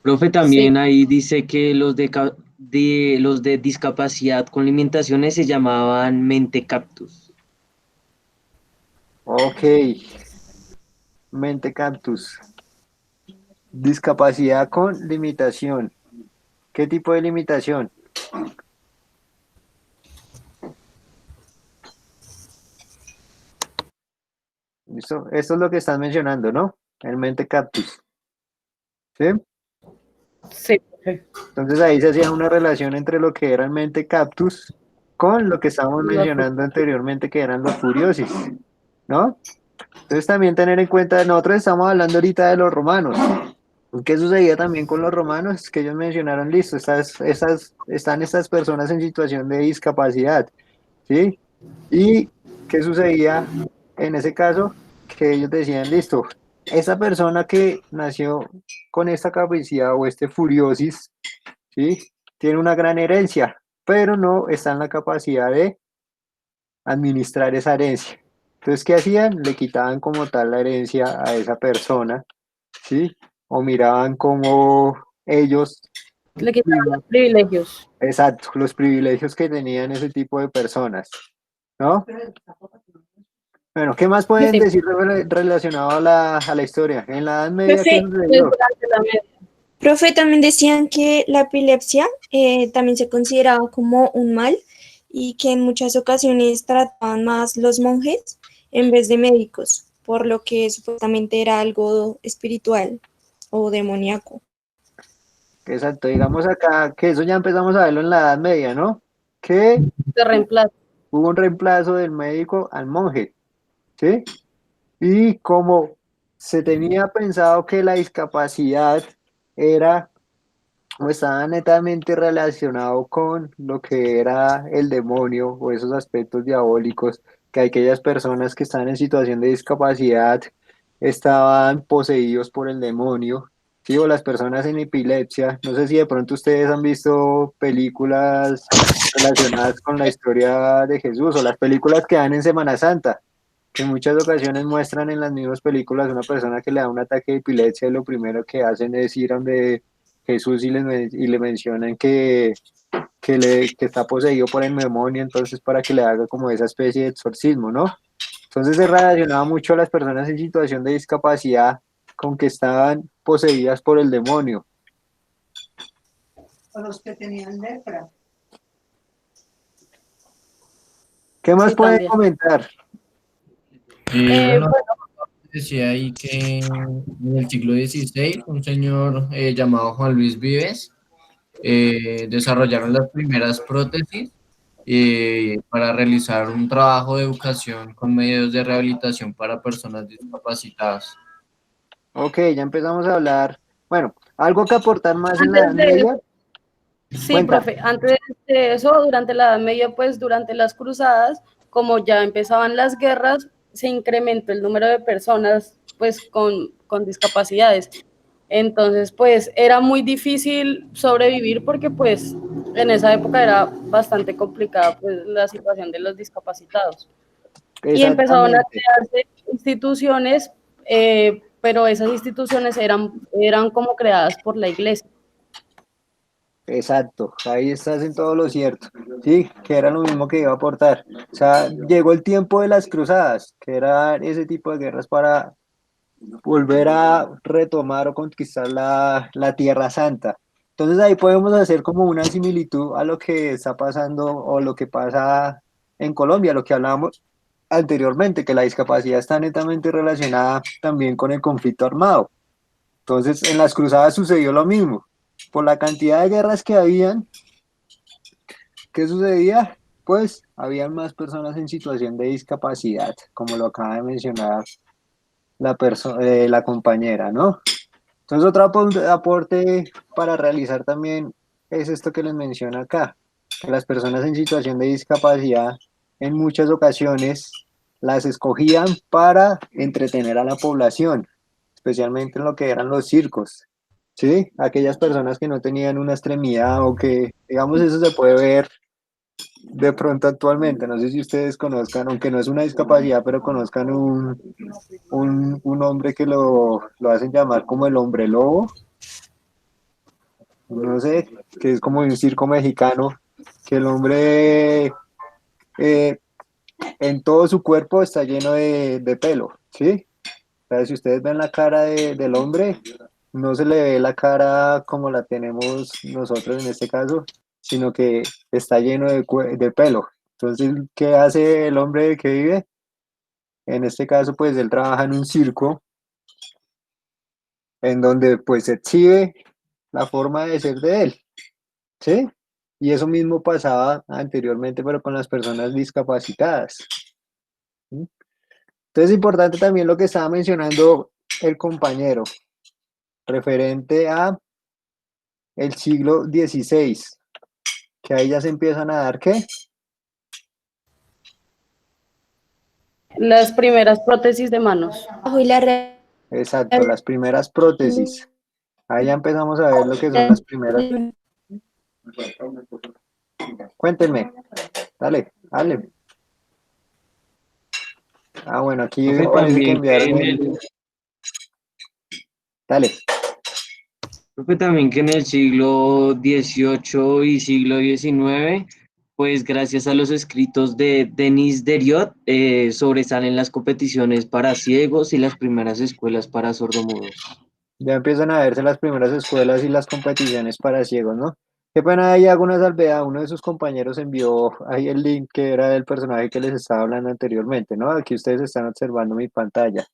Profe, Sí, también ahí dice que los de discapacidad con limitaciones se llamaban mentecaptus. Ok, mentecaptus. Discapacidad con limitación. ¿Qué tipo de limitación? ¿Listo? Esto es lo que están mencionando, ¿no? El mentecaptus. ¿Sí? sí, profe. Entonces ahí se hacía una relación entre lo que era el mentecaptus con lo que estábamos Los mencionando anteriormente que eran los furiosis, ¿no? Entonces también tener en cuenta, nosotros estamos hablando ahorita de los romanos. ¿Qué sucedía también con los romanos? Que ellos mencionaron, listo, están estas personas en situación de discapacidad, ¿sí? ¿Y qué sucedía en ese caso? Que ellos decían, listo, esa persona que nació con esta capacidad o este furiosis, ¿sí? Tiene una gran herencia, pero no está en la capacidad de administrar esa herencia. Entonces, ¿qué hacían? Le quitaban como tal la herencia a esa persona, ¿sí? O miraban como ellos, Le quitaron los privilegios. exacto, los privilegios que tenían ese tipo de personas, ¿no? Bueno, ¿qué más pueden Sí, decir relacionado a la historia? En la Edad Media, ¿qué Profe, pues sucedió? durante la media. profe, también decían que la epilepsia también se consideraba como un mal y que en muchas ocasiones trataban más los monjes en vez de médicos, por lo que supuestamente era algo espiritual o demoníaco. Exacto, digamos acá que eso ya empezamos a verlo en la Edad Media, ¿no? Que Se reemplaza. hubo un reemplazo del médico al monje, ¿sí? Y como se tenía pensado que la discapacidad era o estaba netamente relacionado con lo que era el demonio o esos aspectos diabólicos, que aquellas personas que están en situación de discapacidad estaban poseídos por el demonio, ¿sí? O las personas en epilepsia. No sé si de pronto ustedes han visto películas relacionadas con la historia de Jesús o las películas que dan en Semana Santa, que en muchas ocasiones muestran en las mismas películas una persona que le da un ataque de epilepsia y lo primero que hacen es ir a donde Jesús y le mencionan que está poseído por el demonio, entonces para que le haga como esa especie de exorcismo, ¿no? Entonces se relacionaba mucho a las personas en situación de discapacidad con que estaban poseídas por el demonio. O los que tenían lepra. ¿Qué más Sí, pueden también. comentar? Bueno, Bueno, decía ahí que en el siglo XVI un señor llamado Juan Luis Vives desarrollaron las primeras prótesis para realizar un trabajo de educación con medios de rehabilitación para personas discapacitadas. Ok, ya empezamos a hablar. Bueno, algo que aportar más en la Edad antes de Media. Sí, Cuenta. profe, antes de eso, durante la Edad Media, pues durante las cruzadas, como ya empezaban las guerras, se incrementó el número de personas pues con discapacidades. Entonces, pues era muy difícil sobrevivir porque pues en esa época era bastante complicada pues la situación de los discapacitados. Y empezaron a Exactamente. crearse instituciones, pero esas instituciones eran como creadas por la iglesia. Exacto, ahí estás en todo lo cierto, sí, que era lo mismo que iba a aportar. O sea, llegó el tiempo de las cruzadas, que era ese tipo de guerras para volver a retomar o conquistar la Tierra Santa. Entonces ahí podemos hacer como una similitud a lo que está pasando o lo que pasa en Colombia, lo que hablábamos anteriormente, que la discapacidad está netamente relacionada también con el conflicto armado. Entonces en las cruzadas sucedió lo mismo. Por la cantidad de guerras que habían, ¿qué sucedía? Pues habían más personas en situación de discapacidad, como lo acaba de mencionar la compañera, ¿no? Entonces, otro aporte para realizar también es esto que les menciono acá, que las personas en situación de discapacidad en muchas ocasiones las escogían para entretener a la población, especialmente en lo que eran los circos, ¿sí? Aquellas personas que no tenían una extremidad o que, digamos, eso se puede ver de pronto actualmente, no sé si ustedes conozcan, aunque no es una discapacidad, pero conozcan un hombre que lo hacen llamar como el hombre lobo, no sé, que es como un circo mexicano, que el hombre eh, en todo su cuerpo está lleno de pelo, ¿sí? O sea, si ustedes ven la cara del hombre, no se le ve la cara como la tenemos nosotros en este caso, sino que está lleno de pelo. Entonces, ¿qué hace el hombre que vive? En este caso, pues él trabaja en un circo en donde pues se exhibe la forma de ser de él, ¿sí? Y eso mismo pasaba anteriormente, pero con las personas discapacitadas. ¿Sí? Entonces, es importante también lo que estaba mencionando el compañero, referente a el siglo XVI, que ahí ya se empiezan a dar, ¿qué? Las primeras prótesis de manos. Exacto, las primeras prótesis. Ahí ya empezamos a ver lo que son las primeras. Cuéntenme, dale, dale. Ah, bueno, aquí Profe, parece que también que enviaron en el... Dale. profe, también que en el siglo XVIII y siglo XIX, pues gracias a los escritos de Denis Derriot, sobresalen las competiciones para ciegos y las primeras escuelas para sordomudos. Ya empiezan a verse las primeras escuelas y las competiciones para ciegos, ¿no? Qué pena, ahí hago una salvedad. Uno de sus compañeros envió ahí el link que era del personaje que les estaba hablando anteriormente, ¿no? Aquí ustedes están observando mi pantalla,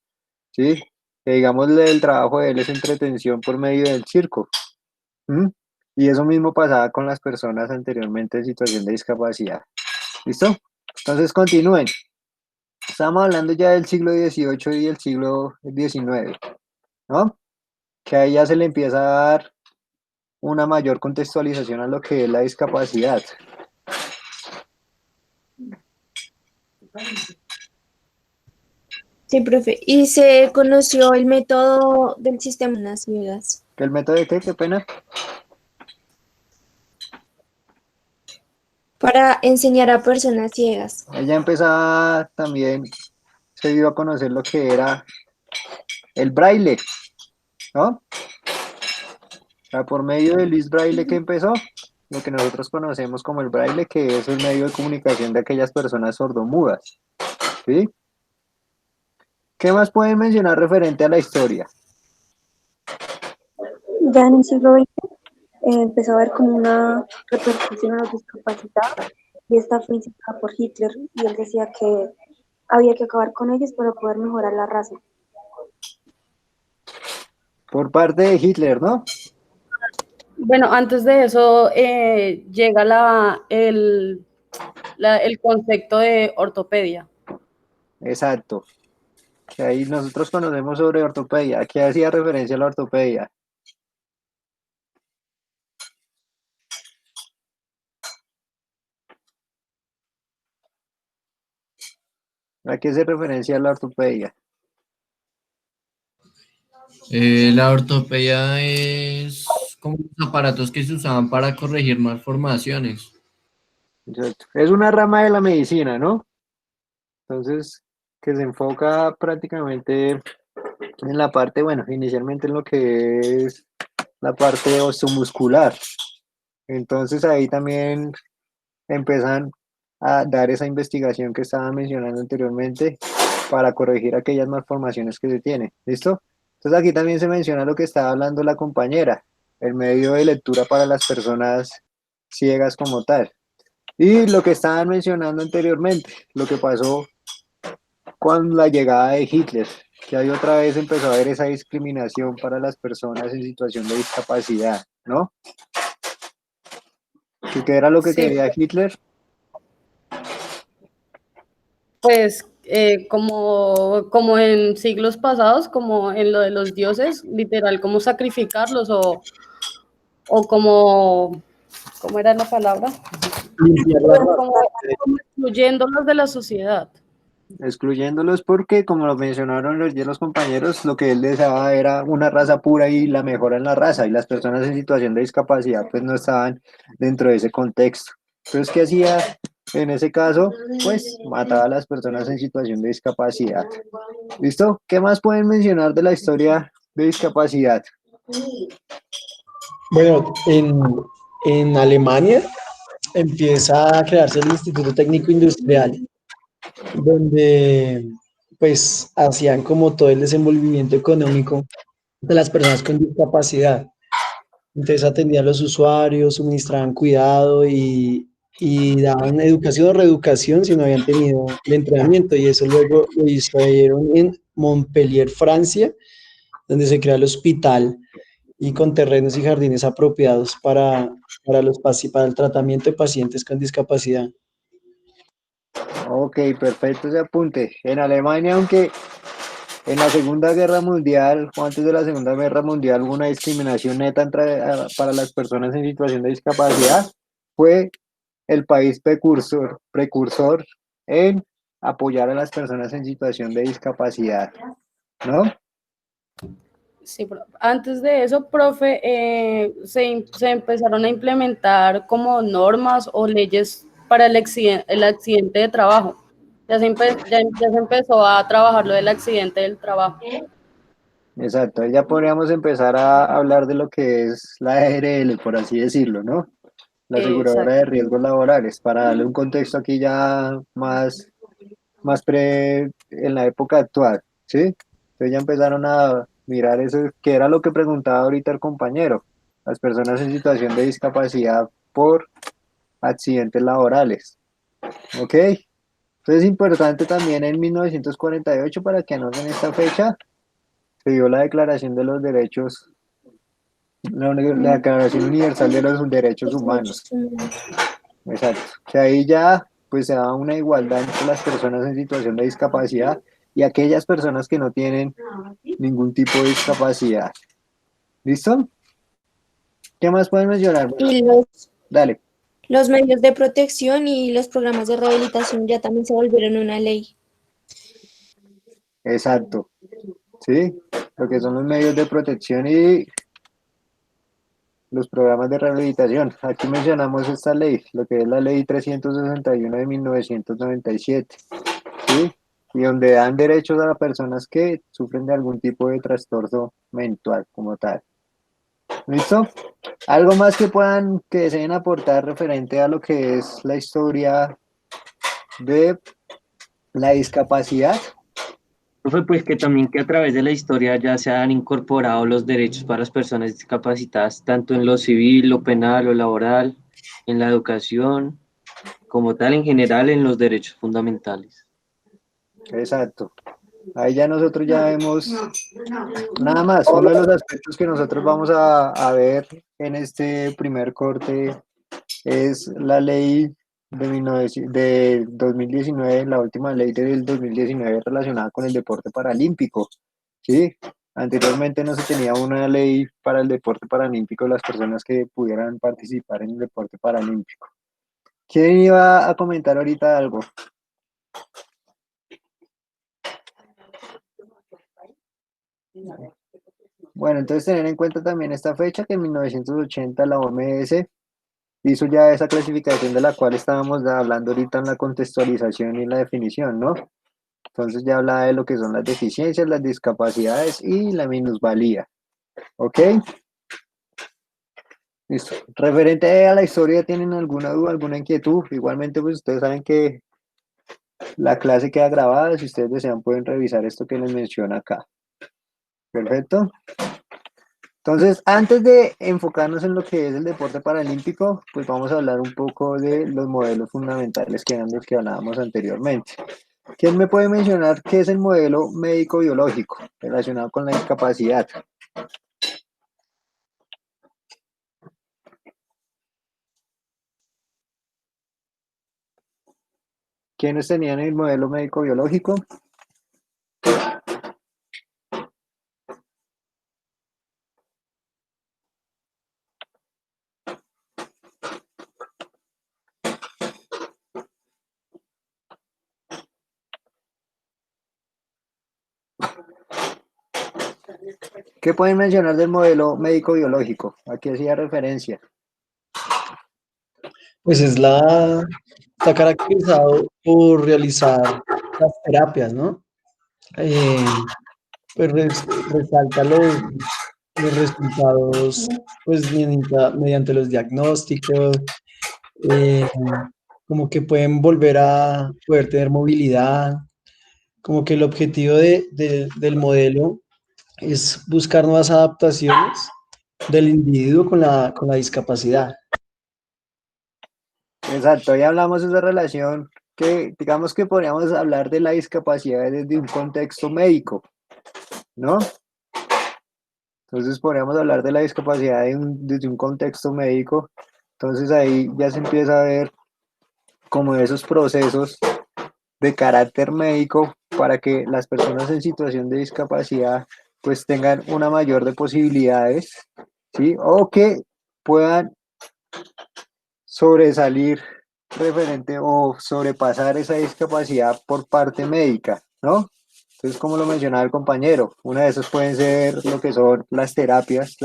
¿sí? Que digamos el trabajo de él es entretención por medio del circo. ¿Mm? Y eso mismo pasaba con las personas anteriormente en situación de discapacidad. ¿Listo? Entonces continúen. Estamos hablando ya del siglo XVIII y el siglo XIX, ¿no? Que ahí ya se le empieza a dar una mayor contextualización a lo que es la discapacidad. Sí, profe. Y se conoció el método del sistema de las ciegas ¿El método de qué? Qué pena. para enseñar a personas ciegas. Ella empezaba también, se dio a conocer lo que era el braille, ¿no? O sea, por medio del Luis Braille que empezó, lo que nosotros conocemos como el braille, que es el medio de comunicación de aquellas personas sordomudas, ¿sí? ¿Qué más pueden mencionar referente a la historia? Ya en el siglo XX empezó a haber como una repercusión a los discapacitados y esta fue incitada por Hitler y él decía que había que acabar con ellos para poder mejorar la raza. Por parte de Hitler, ¿no? Bueno, antes de eso llega el concepto de ortopedia. Exacto. Que ahí nosotros conocemos sobre ortopedia. ¿A qué hacía referencia a la ortopedia? ¿A qué hace referencia a la ortopedia? La ortopedia es como los aparatos que se usaban para corregir malformaciones. Exacto. Es una rama de la medicina, ¿no? Entonces, que se enfoca prácticamente en la parte, bueno, inicialmente en lo que es la parte osteomuscular. Entonces ahí también empiezan a dar esa investigación que estaba mencionando anteriormente para corregir aquellas malformaciones que se tienen. ¿Listo? Entonces aquí también se menciona lo que estaba hablando la compañera, el medio de lectura para las personas ciegas como tal. Y lo que estaban mencionando anteriormente, lo que pasó con la llegada de Hitler, que ahí otra vez empezó a haber esa discriminación para las personas en situación de discapacidad, ¿no? ¿Qué era lo que Sí, quería Hitler? pues como en siglos pasados, como en lo de los dioses, literal, como sacrificarlos o como, ¿cómo era la palabra? Como excluyéndolos de la sociedad. Excluyéndolos porque, como lo mencionaron los compañeros, lo que él deseaba era una raza pura y la mejora en la raza, y las personas en situación de discapacidad pues no estaban dentro de ese contexto. Entonces, ¿qué hacía En ese caso, pues mataba a las personas en situación de discapacidad. ¿Listo? ¿Qué más pueden mencionar de la historia de discapacidad? Bueno, en Alemania empieza a crearse el Instituto Técnico Industrial, donde pues hacían como todo el desenvolvimiento económico de las personas con discapacidad. Entonces atendían a los usuarios, suministraban cuidado y daban educación o reeducación si no habían tenido el entrenamiento. Y eso luego lo hicieron en Montpellier, Francia, donde se crea el hospital y con terrenos y jardines apropiados para el tratamiento de pacientes con discapacidad. Ok, perfecto ese apunte. En Alemania, aunque en la Segunda Guerra Mundial o antes de la Segunda Guerra Mundial hubo una discriminación neta para las personas en situación de discapacidad, fue el país precursor en apoyar a las personas en situación de discapacidad, ¿no? Sí, antes de eso, profe, se empezaron a implementar como normas o leyes para el accidente de trabajo. Ya se empezó a trabajar lo del accidente del trabajo. Exacto, ya podríamos empezar a hablar de lo que es la ARL, por así decirlo, ¿no? La aseguradora de Exacto. riesgos laborales, para darle un contexto aquí ya más en la época actual, ¿sí? Entonces ya empezaron a mirar eso, que era lo que preguntaba ahorita el compañero, las personas en situación de discapacidad por accidentes laborales, ¿ok? Entonces es importante también en 1948, para que anoten esta fecha, se dio la Declaración de los Derechos, la Declaración Universal de los Derechos Los Humanos. derechos humanos. Exacto, que ahí ya pues se da una igualdad entre las personas en situación de discapacidad y aquellas personas que no tienen ningún tipo de discapacidad. ¿Listo? ¿Qué más pueden mencionar? Bueno, Y dale. los medios de protección y los programas de rehabilitación ya también se volvieron una ley. Exacto. ¿Sí? Lo que son los medios de protección y los programas de rehabilitación. Aquí mencionamos esta ley, lo que es la ley 361 de 1997. ¿Sí? Y donde dan derechos a las personas que sufren de algún tipo de trastorno mental como tal. ¿Listo? ¿Algo más que deseen aportar referente a lo que es la historia de la discapacidad? Profe, pues que también que a través de la historia ya se han incorporado los derechos para las personas discapacitadas, tanto en lo civil, lo penal, lo laboral, en la educación, como tal, en general, en los derechos fundamentales. Exacto. Ahí ya nosotros ya vemos nada más. Uno de los aspectos que nosotros vamos a ver en este primer corte es la ley de 2019, la última ley del 2019 relacionada con el deporte paralímpico. ¿Sí? Anteriormente no se tenía una ley para el deporte paralímpico, las personas que pudieran participar en el deporte paralímpico. ¿Quién iba a comentar ahorita algo? Bueno, entonces tener en cuenta también esta fecha, que en 1980 la OMS hizo ya esa clasificación de la cual estábamos hablando ahorita en la contextualización y la definición, ¿no? Entonces ya hablaba de lo que son las deficiencias, las discapacidades y la minusvalía. ¿Ok? Listo. Referente a la historia, ¿tienen alguna duda, alguna inquietud? Igualmente, pues ustedes saben que la clase queda grabada. Si ustedes desean, pueden revisar esto que les menciona acá. Perfecto. Entonces, antes de enfocarnos en lo que es el deporte paralímpico, pues vamos a hablar un poco de los modelos fundamentales que eran los que hablábamos anteriormente. ¿Quién me puede mencionar qué es el modelo médico-biológico relacionado con la discapacidad? ¿Quiénes tenían el modelo médico-biológico? ¿Qué pueden mencionar del modelo médico-biológico? ¿A qué hacía referencia? Pues es está caracterizado por realizar las terapias, ¿no? Pues resalta los resultados pues mediante los diagnósticos, eh, como que pueden volver a poder tener movilidad, como que el objetivo del modelo es buscar nuevas adaptaciones del individuo con la discapacidad. Exacto, ahí hablamos de esa relación que digamos que podríamos hablar de la discapacidad desde un contexto médico, ¿no? Entonces podríamos hablar de la discapacidad desde un contexto médico. Entonces ahí ya se empieza a ver como esos procesos de carácter médico para que las personas en situación de discapacidad pues tengan una mayor de posibilidades, ¿sí? O que puedan sobresalir referente o sobrepasar esa discapacidad por parte médica, ¿no? Entonces, como lo mencionaba el compañero, una de esas pueden ser lo que son las terapias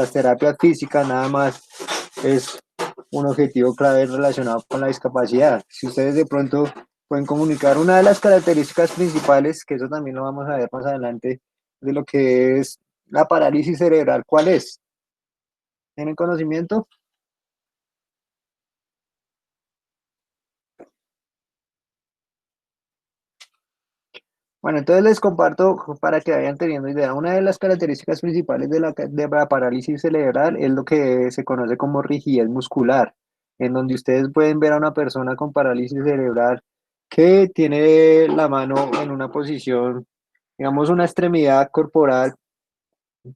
físicas nada más es un objetivo clave relacionado con la discapacidad. Si ustedes de pronto pueden comunicar una de las características principales, que eso también lo vamos a ver más adelante, de lo que es la parálisis cerebral, ¿cuál es? ¿Tienen conocimiento? Bueno, entonces les comparto para que vayan teniendo idea. Una de las características principales de la parálisis cerebral es lo que se conoce como rigidez muscular, en donde ustedes pueden ver a una persona con parálisis cerebral que tiene la mano en una posición, digamos, una extremidad corporal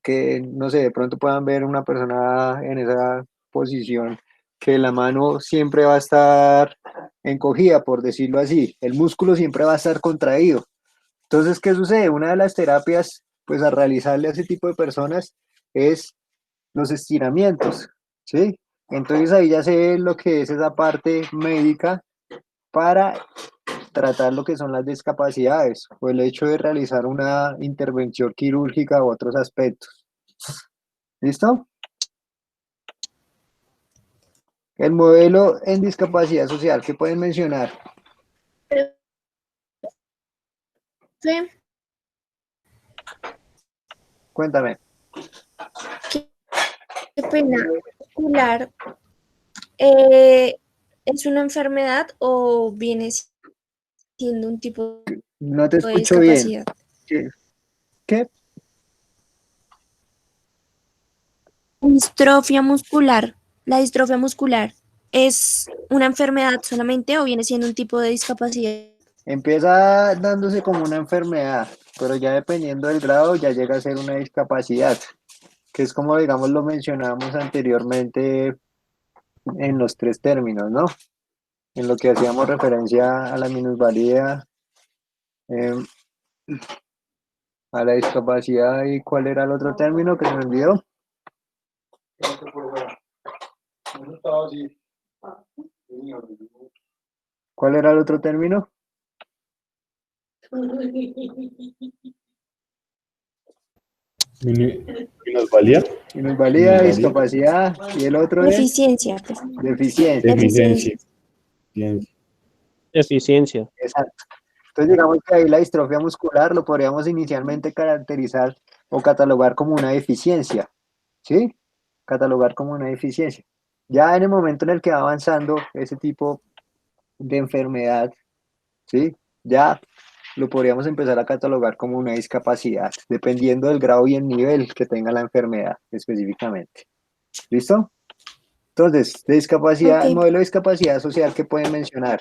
que, no sé, de pronto puedan ver una persona en esa posición, que la mano siempre va a estar encogida, por decirlo así, el músculo siempre va a estar contraído. Entonces, ¿qué sucede? Una de las terapias, pues a realizarle a ese tipo de personas es los estiramientos, ¿sí? Entonces ahí ya se ve lo que es esa parte médica para tratar lo que son las discapacidades o el hecho de realizar una intervención quirúrgica u otros aspectos. ¿Listo? El modelo en discapacidad social, ¿qué pueden mencionar? Sí. Cuéntame. Qué pena. Muscular, ¿es una enfermedad o viene siendo un tipo No te de escucho bien. discapacidad? ¿Qué? Distrofia muscular. ¿La distrofia muscular es una enfermedad solamente o viene siendo un tipo de discapacidad? Empieza dándose como una enfermedad, pero ya dependiendo del grado ya llega a ser una discapacidad, que es como digamos lo mencionábamos anteriormente en los tres términos, ¿no? En lo que hacíamos referencia a la minusvalía, em, a la discapacidad y ¿cuál era el otro término que se me olvidó? ¿Cuál era el otro término? Minusvalía. Minusvalía, discapacidad y el otro es Deficiencia. deficiencia. Deficiencia. Eficiencia. Exacto. Entonces digamos que ahí la distrofia muscular lo podríamos inicialmente caracterizar o catalogar como una deficiencia, ¿sí? Catalogar como una deficiencia. Ya en el momento en el que va avanzando ese tipo de enfermedad, ¿sí? Ya lo podríamos empezar a catalogar como una discapacidad, dependiendo del grado y el nivel que tenga la enfermedad específicamente. ¿Listo? Entonces, de discapacidad, el Ok. modelo de discapacidad social que pueden mencionar.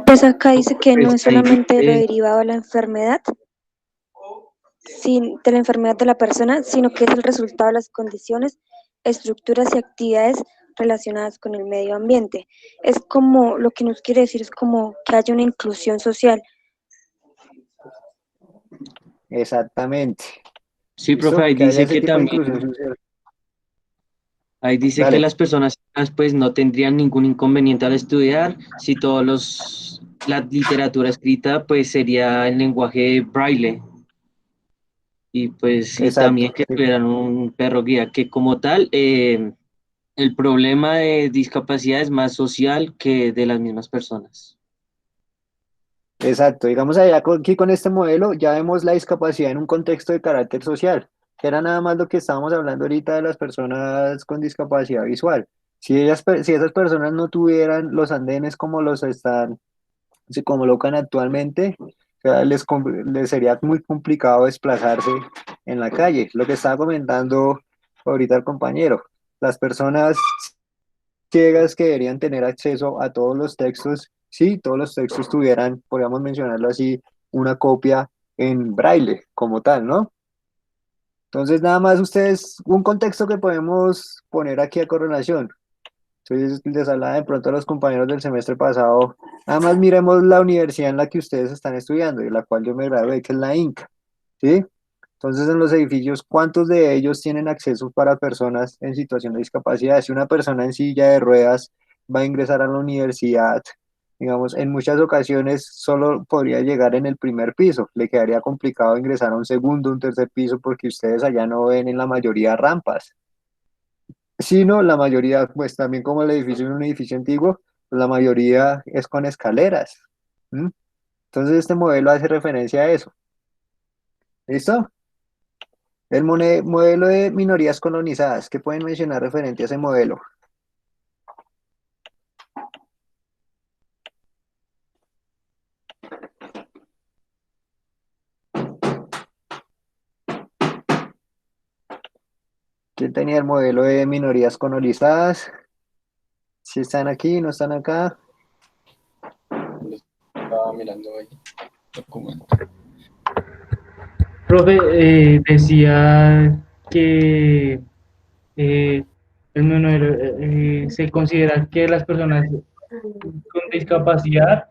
Pues acá dice que no Pues es ahí solamente lo dice, derivado de la enfermedad, de la enfermedad de la persona, sino que es el resultado de las condiciones, estructuras y actividades relacionadas con el medio ambiente. Es como, lo que nos quiere decir es como que haya una inclusión social. Exactamente. sí, profe, ¿Listo? ahí Que haya dice ese que tipo de también, inclusión social. ahí dice que Dale. las personas pues no tendrían ningún inconveniente al estudiar si la literatura escrita pues sería el lenguaje braille y pues y Exacto. también que tuvieran un perro guía que como tal El problema de discapacidad es más social que de las mismas personas. Exacto, digamos allá aquí con este modelo ya vemos la discapacidad en un contexto de carácter social, que era nada más lo que estábamos hablando ahorita de las personas con discapacidad visual. Si esas personas no tuvieran los andenes como los están, se colocan actualmente, o sea, les sería muy complicado desplazarse en la calle. Lo que estaba comentando ahorita el compañero, las personas ciegas que deberían tener acceso a todos los textos, si todos los textos tuvieran, podríamos mencionarlo así, una copia en braille como tal, ¿no? Entonces, nada más ustedes, un contexto que podemos poner aquí a correlación. Entonces, les hablaba de pronto a los compañeros del semestre pasado, nada más miremos la universidad en la que ustedes están estudiando y la cual yo me gradué, que es la INCA, ¿sí? Entonces, en los edificios, ¿cuántos de ellos tienen acceso para personas en situación de discapacidad? Si una persona en silla de ruedas va a ingresar a la universidad, digamos, en muchas ocasiones solo podría llegar en el primer piso, le quedaría complicado ingresar a un segundo, un tercer piso, porque ustedes allá no ven en la mayoría rampas, sino la mayoría, pues también como el edificio es un edificio antiguo, pues la mayoría es con escaleras. ¿M? Entonces, este modelo hace referencia a eso. ¿Listo? El modelo de minorías colonizadas, ¿qué pueden mencionar referente a ese modelo? ¿Quién tenía el modelo de minorías colonizadas? Si están aquí, no están acá. Estaba mirando ahí el documento. Profe, decía que el número, se considera que las personas con discapacidad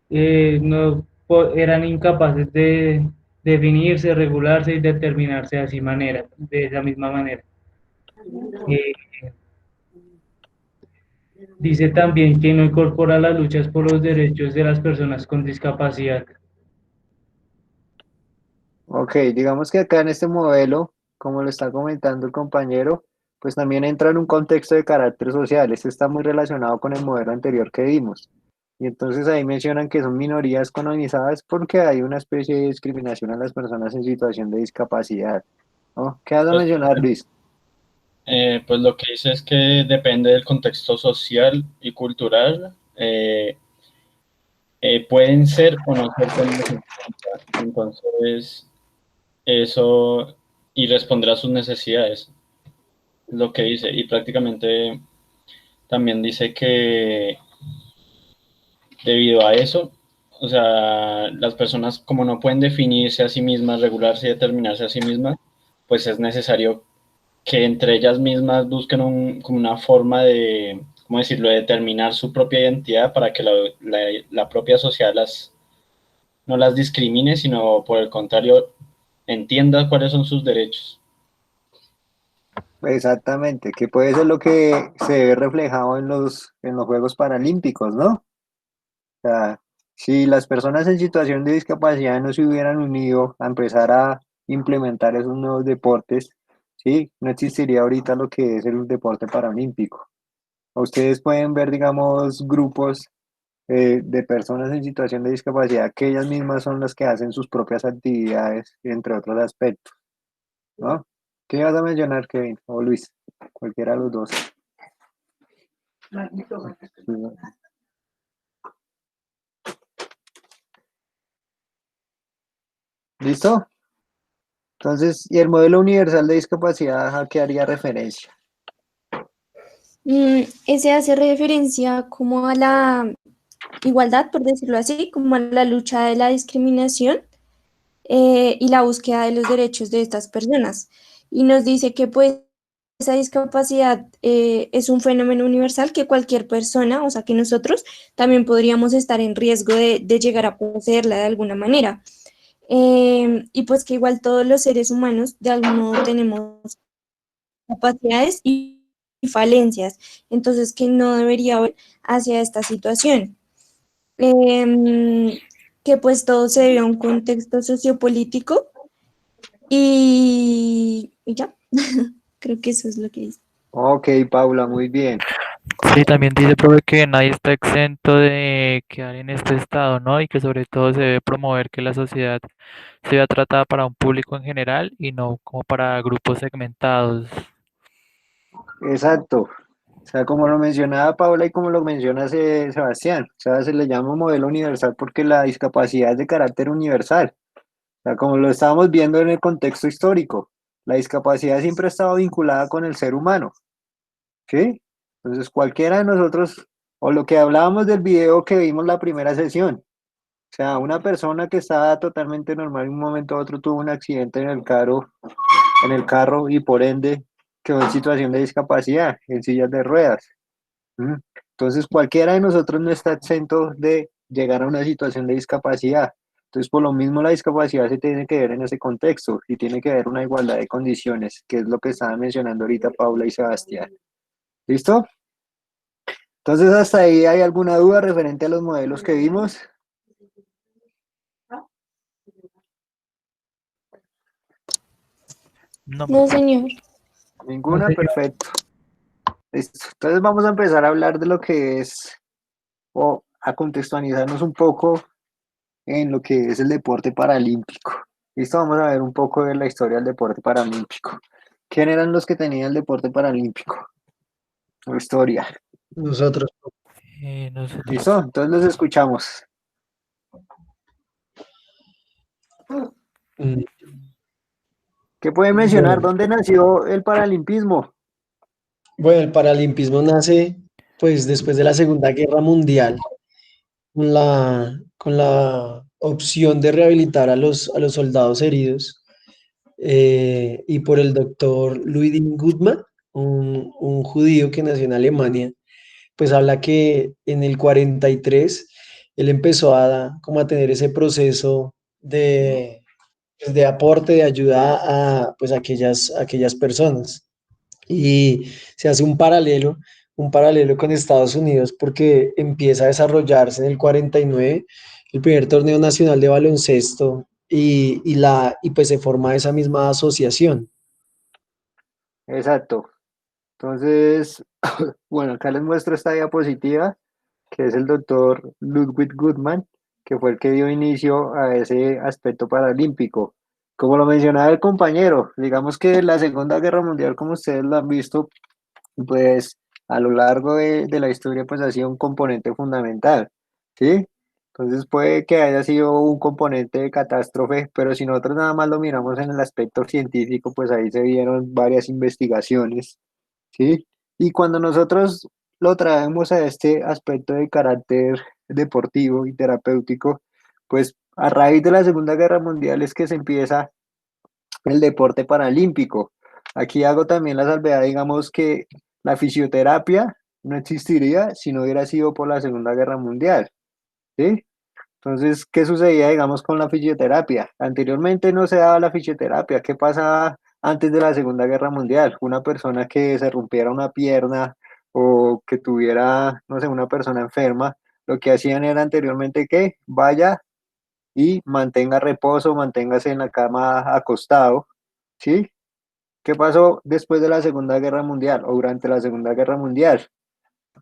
no eran incapaces de definirse, regularse y determinarse de esa misma manera. Eh, Dice también que no incorpora las luchas por los derechos de las personas con discapacidad. Ok, digamos que acá en este modelo, como lo está comentando el compañero, pues también entra en un contexto de carácter social. Este está muy relacionado con el modelo anterior que vimos. Y entonces ahí mencionan que son minorías colonizadas porque hay una especie de discriminación a las personas en situación de discapacidad, ¿no? ¿Qué vas a Pues, mencionar, Luis? pues lo que dice es que depende del contexto social y cultural. Pueden ser o no ser tenidos en cuenta. Entonces, eso y responder a sus necesidades, es lo que dice. Y prácticamente también dice que debido a eso, o sea, las personas como no pueden definirse a sí mismas, regularse y determinarse a sí mismas, pues es necesario que entre ellas mismas busquen como una forma de, ¿cómo decirlo?, de determinar su propia identidad para que la propia sociedad no las discrimine, sino por el contrario, entienda cuáles son sus derechos. Exactamente, que puede ser lo que se ve reflejado en los Juegos Paralímpicos, ¿no? O sea, si las personas en situación de discapacidad no se hubieran unido a empezar a implementar esos nuevos deportes, ¿sí? No existiría ahorita lo que es el deporte paralímpico. Ustedes pueden ver, digamos, grupos de personas en situación de discapacidad que ellas mismas son las que hacen sus propias actividades, entre otros aspectos, ¿no? ¿Qué vas a mencionar, Kevin? O Luis, cualquiera de los dos. ¿Listo? Entonces, ¿y el modelo universal de discapacidad a qué haría referencia? Ese hace referencia como a la igualdad, por decirlo así, como a la lucha de la discriminación y la búsqueda de los derechos de estas personas. Y nos dice que pues esa discapacidad es un fenómeno universal que cualquier persona, o sea que nosotros también podríamos estar en riesgo de llegar a poseerla de alguna manera. Y pues que igual todos los seres humanos de algún modo tenemos capacidades y falencias, entonces que no debería haber hacia esta situación. Que pues todo se debe a un contexto sociopolítico y ya, creo que eso es lo que dice. Ok, Paula, muy bien. Sí, también dice, profe, que nadie está exento de quedar en este estado, ¿no? Y que sobre todo se debe promover que la sociedad sea tratada para un público en general y no como para grupos segmentados. Exacto. O sea, como lo mencionaba Paula y como lo menciona Sebastián, o sea, se le llama modelo universal porque la discapacidad es de carácter universal. O sea, como lo estábamos viendo en el contexto histórico, la discapacidad siempre ha estado vinculada con el ser humano, ¿sí? Entonces, cualquiera de nosotros, o lo que hablábamos del video que vimos la primera sesión, o sea, una persona que estaba totalmente normal en un momento a otro tuvo un accidente en el carro y por ende quedó en situación de discapacidad, en sillas de ruedas. ¿Mm? Entonces, cualquiera de nosotros no está exento de llegar a una situación de discapacidad. Entonces, por lo mismo, la discapacidad se tiene que ver en ese contexto y tiene que haber una igualdad de condiciones, que es lo que estaban mencionando ahorita Paula y Sebastián. ¿Listo? Entonces, hasta ahí hay alguna duda referente a los modelos que vimos. No, No, señor. Ninguna, perfecto. Listo. Entonces, vamos a empezar a hablar de lo que es, o a contextualizarnos un poco en lo que es el deporte paralímpico. Listo, vamos a ver un poco de la historia del deporte paralímpico. ¿Quién eran los que tenían el deporte paralímpico? O historia. Nosotros. nosotros. ¿Listo? Entonces los escuchamos. Mm, ¿Qué pueden mencionar? Bueno, ¿Dónde nació el paralimpismo? bueno, el paralimpismo nace pues después de la Segunda Guerra Mundial con la opción de rehabilitar a los soldados heridos y por el doctor Ludwig Guttmann, un judío que nació en Alemania, pues habla que en el 43 él empezó como a tener ese proceso de aporte, de ayuda a pues, aquellas personas. Y se hace un paralelo con Estados Unidos porque empieza a desarrollarse en el 49 el primer torneo nacional de baloncesto y pues se forma esa misma asociación. Exacto. Entonces, bueno, acá les muestro esta diapositiva, que es el doctor Ludwig Guttmann, que fue el que dio inicio a ese aspecto paralímpico. Como lo mencionaba el compañero, digamos que la Segunda Guerra Mundial, como ustedes lo han visto, pues a lo largo de la historia, pues ha sido un componente fundamental, ¿sí? Entonces puede que haya sido un componente de catástrofe, pero si nosotros nada más lo miramos en el aspecto científico, pues ahí se vieron varias investigaciones, ¿sí? Y cuando nosotros lo traemos a este aspecto de carácter deportivo y terapéutico, pues a raíz de la Segunda Guerra Mundial es que se empieza el deporte paralímpico. Aquí hago también la salvedad, digamos que la fisioterapia no existiría si no hubiera sido por la Segunda Guerra Mundial, ¿sí? Entonces, ¿qué sucedía, digamos, con la fisioterapia? Anteriormente no se daba la fisioterapia. ¿Qué pasaba antes de la Segunda Guerra Mundial? Una persona que se rompiera una pierna o que tuviera, no sé, una persona enferma, lo que hacían era anteriormente que vaya y mantenga reposo, manténgase en la cama acostado, ¿sí? ¿Qué pasó después de la Segunda Guerra Mundial o durante la Segunda Guerra Mundial?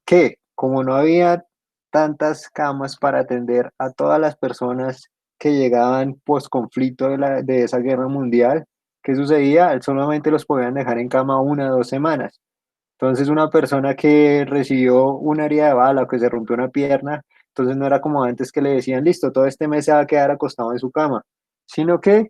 Que como no había tantas camas para atender a todas las personas que llegaban post conflicto de esa guerra mundial, ¿qué sucedía? Solamente los podían dejar en cama 1 o 2 semanas. Entonces una persona que recibió una herida de bala o que se rompió una pierna, entonces no era como antes que le decían, listo, todo este mes se va a quedar acostado en su cama, sino que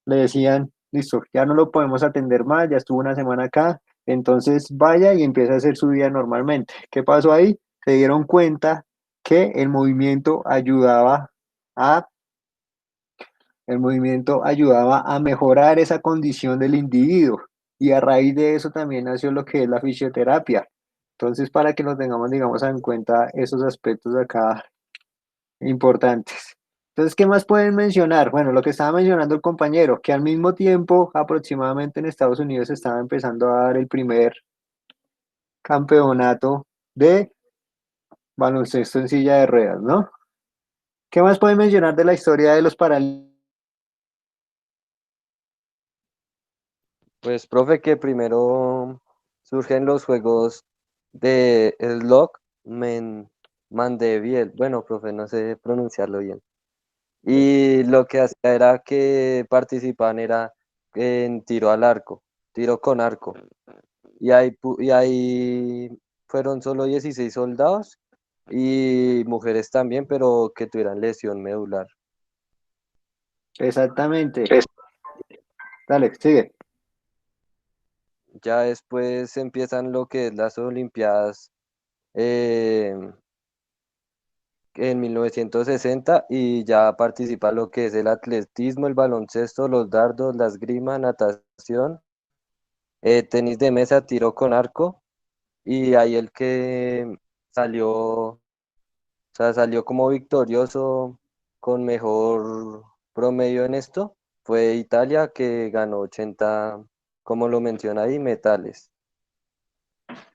le decían, listo, ya no lo podemos atender más, ya estuvo una semana acá, entonces vaya y empieza a hacer su vida normalmente. ¿Qué pasó ahí? Se dieron cuenta que a, el movimiento ayudaba a mejorar esa condición del individuo y a raíz de eso también nació lo que es la fisioterapia. Entonces, para que lo tengamos, digamos, en cuenta esos aspectos acá importantes. Entonces, ¿qué más pueden mencionar? Bueno, lo que estaba mencionando el compañero, que al mismo tiempo, aproximadamente en Estados Unidos, se estaba empezando a dar el primer campeonato de baloncesto en silla de ruedas, ¿no? ¿Qué más pueden mencionar de la historia de los paralímpicos? Pues, profe, que primero surgen los juegos de Slot Mandeville. Bueno, profe, no sé pronunciarlo bien. Y lo que hacía era que participaban era en tiro al arco, tiro con arco. Y ahí fueron solo 16 soldados y mujeres también, pero que tuvieran lesión medular. Exactamente. Dale, sigue. Ya después empiezan lo que es las Olimpiadas eh, en 1960 y ya participa lo que es el atletismo, el baloncesto, los dardos, la esgrima, natación, tenis de mesa, tiro con arco y ahí el que salió como victorioso con mejor promedio en esto fue Italia que ganó 80, como lo menciona ahí, metales.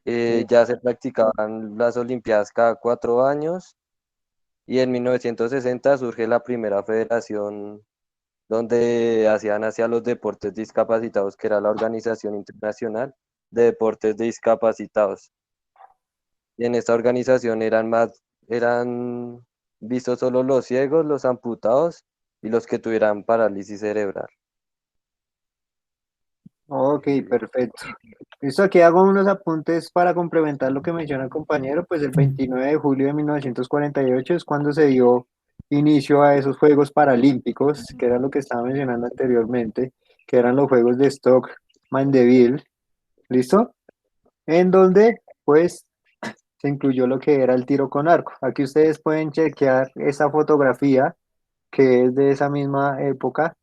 Ya se practicaban las Olimpiadas cada 4 años y en 1960 surge la primera federación donde hacían hacia los deportes discapacitados, que era la Organización Internacional de Deportes de Discapacitados. Y en esta organización eran vistos solo los ciegos, los amputados y los que tuvieran parálisis cerebral. Ok, perfecto. Listo, aquí hago unos apuntes para complementar lo que menciona el compañero. Pues el 29 de julio de 1948 es cuando se dio inicio a esos Juegos Paralímpicos, que era lo que estaba mencionando anteriormente, que eran los Juegos de Stock Mandeville. ¿Listo? En donde, pues, se incluyó lo que era el tiro con arco. Aquí ustedes pueden chequear esa fotografía que es de esa misma época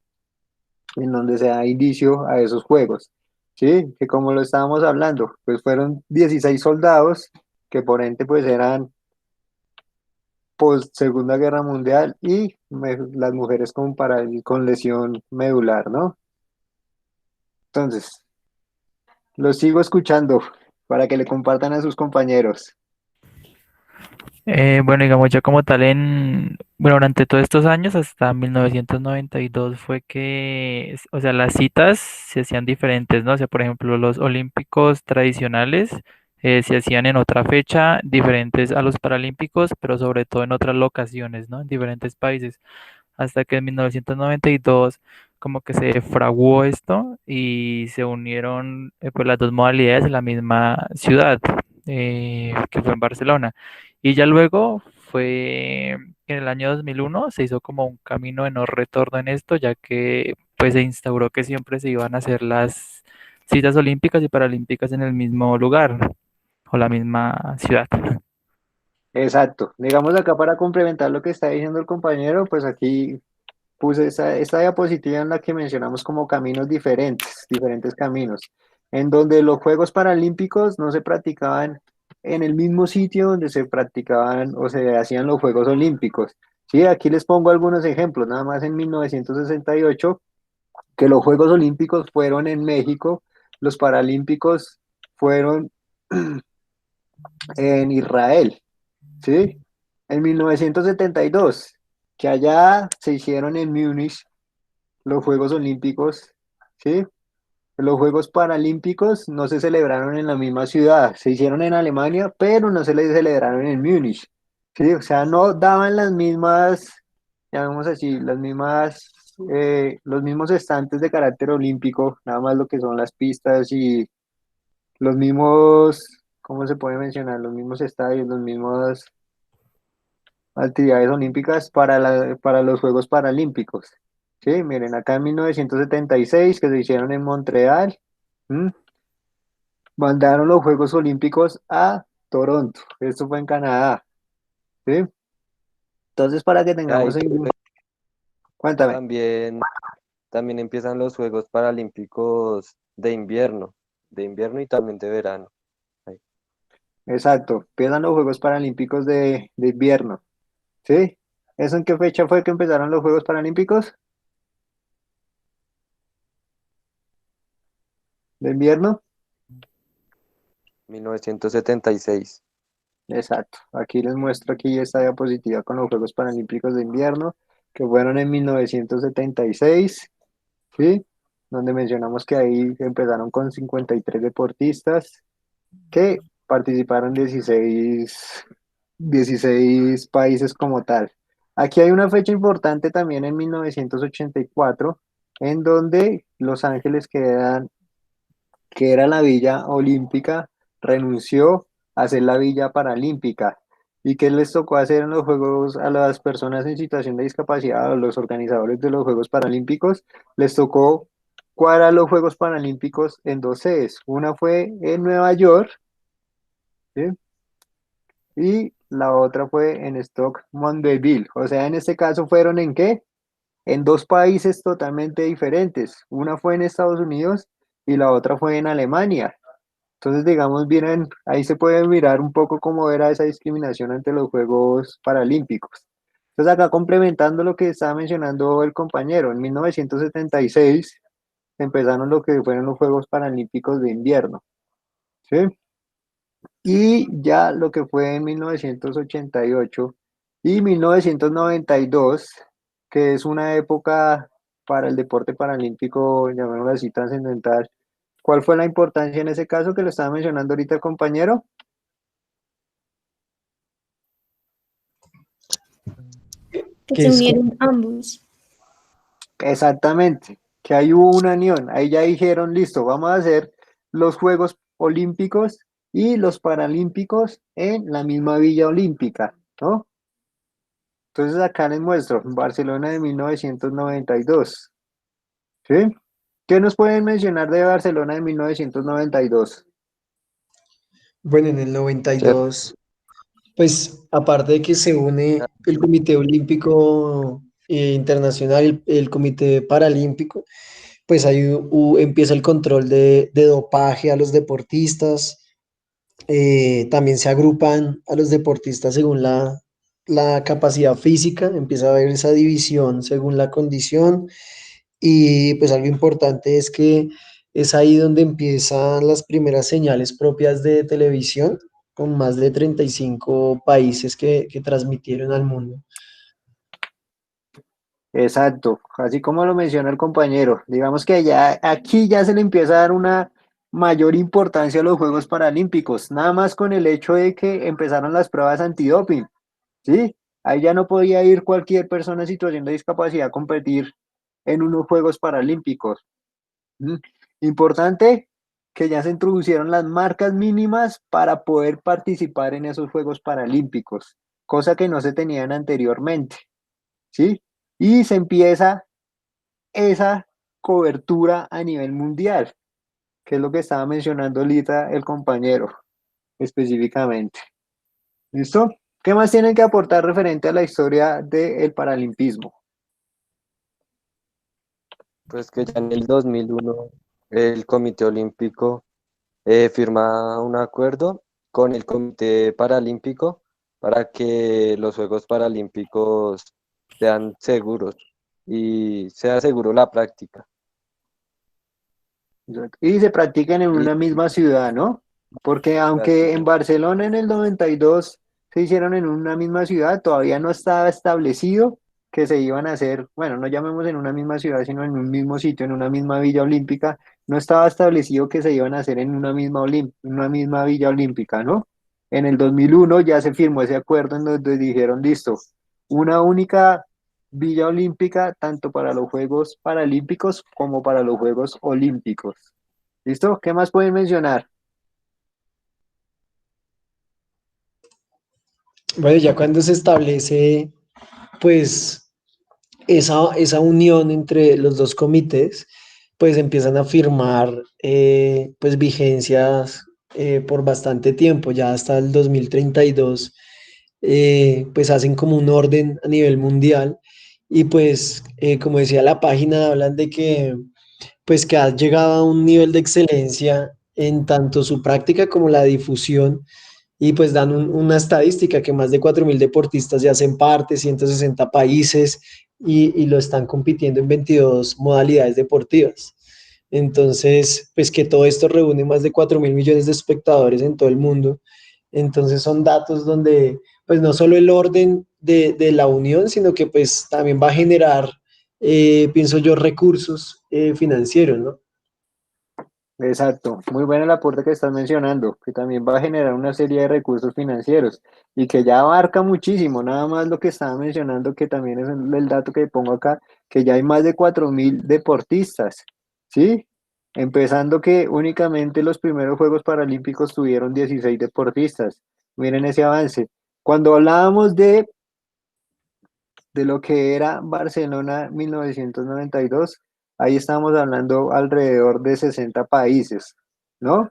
en donde se da inicio a esos juegos. Sí, que como lo estábamos hablando, pues fueron 16 soldados que por ende pues eran post Segunda Guerra Mundial y las mujeres con lesión medular, ¿no? Entonces, los sigo escuchando para que le compartan a sus compañeros. Bueno, digamos, ya como tal bueno, durante todos estos años, hasta 1992 fue que, o sea, las citas se hacían diferentes, ¿no? O sea, por ejemplo, los olímpicos tradicionales se hacían en otra fecha, diferentes a los paralímpicos, pero sobre todo en otras locaciones, ¿no? En diferentes países, hasta que en 1992 como que se fraguó esto y se unieron pues las dos modalidades en la misma ciudad, que fue en Barcelona. Y ya luego fue en el año 2001 se hizo como un camino de no retorno en esto, ya que pues se instauró que siempre se iban a hacer las citas olímpicas y paralímpicas en el mismo lugar o la misma ciudad. Exacto. Digamos acá para complementar lo que está diciendo el compañero, pues aquí puse esta diapositiva en la que mencionamos como caminos diferentes, diferentes caminos, en donde los Juegos Paralímpicos no se practicaban en el mismo sitio donde se practicaban o se hacían los Juegos Olímpicos. Sí, aquí les pongo algunos ejemplos, nada más en 1968, que los Juegos Olímpicos fueron en México, los Paralímpicos fueron en Israel, ¿sí? En 1972, que allá se hicieron en Múnich los Juegos Olímpicos, ¿sí? Los Juegos Paralímpicos no se celebraron en la misma ciudad, se hicieron en Alemania, pero no se les celebraron en Múnich, ¿sí? O sea, no daban las mismas, llamemos así, los mismos estantes de carácter olímpico, nada más lo que son las pistas y los mismos, ¿cómo se puede mencionar? Los mismos estadios, las mismas actividades olímpicas para los Juegos Paralímpicos. Sí, miren, acá en 1976, que se hicieron en Montreal, ¿m? Mandaron los Juegos Olímpicos a Toronto. Esto fue en Canadá. ¿Sí? Entonces, para que Ahí tengamos cuéntame. también empiezan los Juegos Paralímpicos de invierno y también de verano. Ahí. Exacto, empiezan los Juegos Paralímpicos de invierno. ¿Sí? ¿Eso en qué fecha fue que empezaron los Juegos Paralímpicos de invierno? 1976. Exacto. Aquí les muestro aquí esta diapositiva con los Juegos Paralímpicos de invierno que fueron en 1976, ¿sí? Donde mencionamos que ahí empezaron con 53 deportistas, que participaron 16 países como tal. Aquí hay una fecha importante también en 1984, en donde Los Ángeles que era la Villa Olímpica, renunció a ser la Villa Paralímpica. ¿Y qué les tocó hacer en los Juegos a las personas en situación de discapacidad o los organizadores de los Juegos Paralímpicos? Les tocó cuadrar los Juegos Paralímpicos en dos sedes. Una fue en Nueva York, ¿sí? Y la otra fue en Stock Mandeville. O sea, en este caso fueron ¿en qué? En dos países totalmente diferentes. Una fue en Estados Unidos y la otra fue en Alemania. Entonces, digamos, miren, ahí se puede mirar un poco cómo era esa discriminación ante los Juegos Paralímpicos. Entonces, acá complementando lo que estaba mencionando el compañero, en 1976 empezaron lo que fueron los Juegos Paralímpicos de invierno, ¿sí? Y ya lo que fue en 1988 y 1992, que es una época para el deporte paralímpico, llamémoslo así, trascendental. ¿Cuál fue la importancia en ese caso que lo estaba mencionando ahorita el compañero? Que Que se es unieron ambos. Exactamente, que ahí hubo una unión, ahí ya dijeron, listo, vamos a hacer los Juegos Olímpicos y los Paralímpicos en la misma Villa Olímpica, ¿no? Entonces acá les muestro, Barcelona de 1992, ¿sí? ¿Qué nos pueden mencionar de Barcelona de 1992? bueno, en el Se- 92, pues aparte de que se une el Comité Olímpico Internacional, el Comité Paralímpico, pues ahí empieza el control de dopaje a los deportistas. También se agrupan a los deportistas según la capacidad física, empieza a haber esa división según la condición. Y pues algo importante es que es ahí donde empiezan las primeras señales propias de televisión, con más de 35 países que transmitieron al mundo. Exacto, así como lo menciona el compañero, digamos que ya aquí ya se le empieza a dar una mayor importancia a los Juegos Paralímpicos, nada más con el hecho de que empezaron las pruebas antidoping, ¿sí? Ahí ya no podía ir cualquier persona en situación de discapacidad a competir en unos Juegos Paralímpicos. ¿Mm? Importante que ya se introducieron las marcas mínimas para poder participar en esos Juegos Paralímpicos, cosa que no se tenían anteriormente, ¿sí? Y se empieza esa cobertura a nivel mundial, que es lo que estaba mencionando ahorita el compañero específicamente. ¿Listo? ¿Qué más tienen que aportar referente a la historia del paralimpismo? Pues que ya en el 2001 el Comité Olímpico firma un acuerdo con el Comité Paralímpico para que los Juegos Paralímpicos sean seguros y sea seguro la práctica. Y se practican en Y una misma ciudad, ¿no? Porque aunque en práctica. Barcelona en el 92 se hicieron en una misma ciudad, todavía no estaba establecido que se iban a hacer, bueno, no llamemos en una misma ciudad, sino en un mismo sitio, en una misma villa olímpica, no estaba establecido que se iban a hacer en una misma villa olímpica, ¿no? En el 2001 ya se firmó ese acuerdo en donde dijeron, listo, una única Villa Olímpica tanto para los Juegos Paralímpicos como para los Juegos Olímpicos. ¿Listo? ¿Qué más pueden mencionar? Bueno, ya cuando se establece, pues, esa unión entre los dos comités, pues empiezan a firmar, pues, vigencias por bastante tiempo, ya hasta el 2032, pues hacen como un orden a nivel mundial y pues, como decía la página, hablan de que, pues, que ha llegado a un nivel de excelencia en tanto su práctica como la difusión y pues dan una estadística que más de 4.000 deportistas ya hacen parte, 160 países y lo están compitiendo en 22 modalidades deportivas. Entonces, pues que todo esto reúne más de 4.000 millones de espectadores en todo el mundo. Entonces son datos donde pues no solo el orden de la unión, sino que pues también va a generar, pienso yo, recursos financieros, ¿no? Exacto, muy buena el aporte que estás mencionando, que también va a generar una serie de recursos financieros y que ya abarca muchísimo, nada más lo que estaba mencionando, que también es el dato que pongo acá, que ya hay más de 4.000 deportistas, ¿sí? Empezando que únicamente los primeros Juegos Paralímpicos tuvieron 16 deportistas. Miren ese avance. Cuando hablábamos de lo que era Barcelona 1992, ahí estamos hablando alrededor de 60 países, ¿no?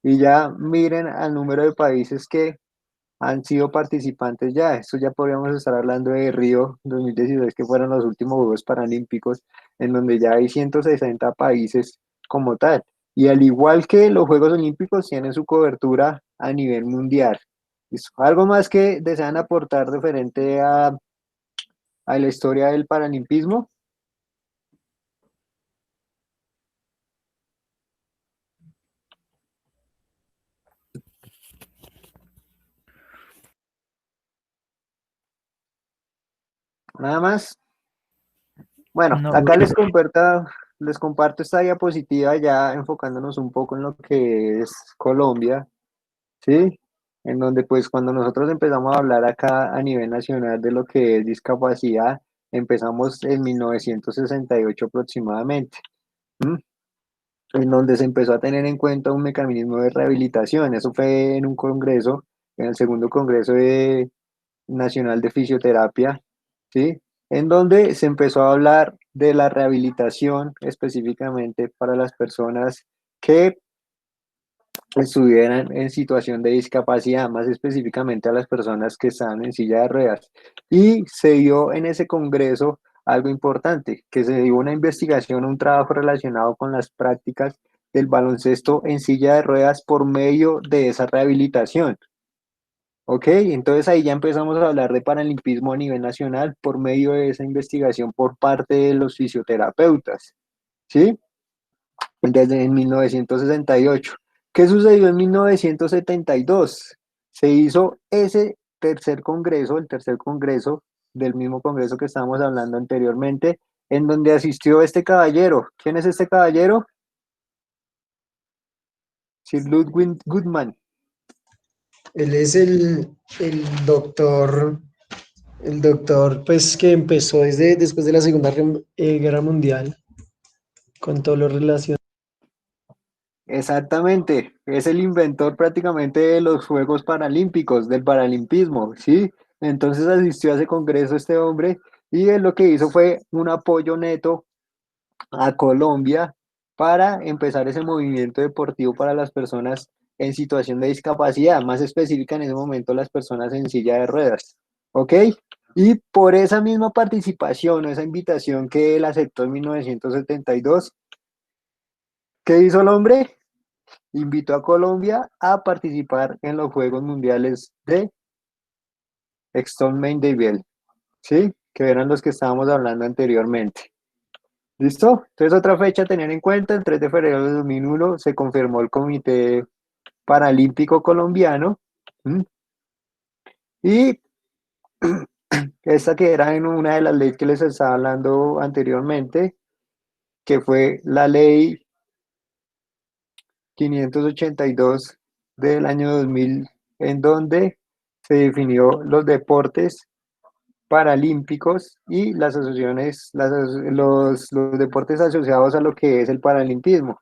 Y ya miren al número de países que han sido participantes ya. Esto ya podríamos estar hablando de Río 2016, que fueron los últimos Juegos Paralímpicos, en donde ya hay 160 países como tal. Y al igual que los Juegos Olímpicos, tienen su cobertura a nivel mundial. ¿Listo? ¿Algo más que desean aportar referente a la historia del paralimpismo? Nada más. Bueno, No, acá les comparto esta diapositiva ya enfocándonos un poco en lo que es Colombia, ¿sí? En donde pues cuando nosotros empezamos a hablar acá a nivel nacional de lo que es discapacidad, empezamos en 1968 aproximadamente, ¿m? En donde se empezó a tener en cuenta un mecanismo de rehabilitación. Eso fue en un congreso, en el segundo congreso nacional de fisioterapia, ¿sí? En donde se empezó a hablar de la rehabilitación específicamente para las personas que estuvieran en situación de discapacidad, más específicamente a las personas que están en silla de ruedas. Y se dio en ese congreso algo importante, que se dio una investigación, un trabajo relacionado con las prácticas del baloncesto en silla de ruedas por medio de esa rehabilitación. Ok, entonces ahí ya empezamos a hablar de paralimpismo a nivel nacional por medio de esa investigación por parte de los fisioterapeutas, ¿sí? Desde 1968. ¿Qué sucedió en 1972? Se hizo ese tercer congreso, el tercer congreso del mismo congreso que estábamos hablando anteriormente, en donde asistió este caballero. ¿Quién es este caballero? Sir Ludwig Goodman. Él es el doctor, pues que empezó después de la Guerra Mundial con todo lo relacionado. Exactamente, es el inventor prácticamente de los Juegos Paralímpicos, del paralimpismo, ¿sí? Entonces asistió a ese congreso este hombre y él lo que hizo fue un apoyo neto a Colombia para empezar ese movimiento deportivo para las personas en situación de discapacidad, más específica en ese momento las personas en silla de ruedas, ¿ok? Y por esa misma participación o esa invitación que él aceptó en 1972, ¿qué hizo el hombre? Invitó a Colombia a participar en los Juegos Mundiales de Stockholm-Daviel, ¿sí? Que eran los que estábamos hablando anteriormente. ¿Listo? Entonces otra fecha a tener en cuenta, el 3 de febrero de 2001 se confirmó el Comité Paralímpico Colombiano, ¿m? Y esta que era en una de las leyes que les estaba hablando anteriormente, que fue la ley 582 del año 2000, en donde se definió los deportes paralímpicos y las asociaciones, los deportes asociados a lo que es el paralimpismo.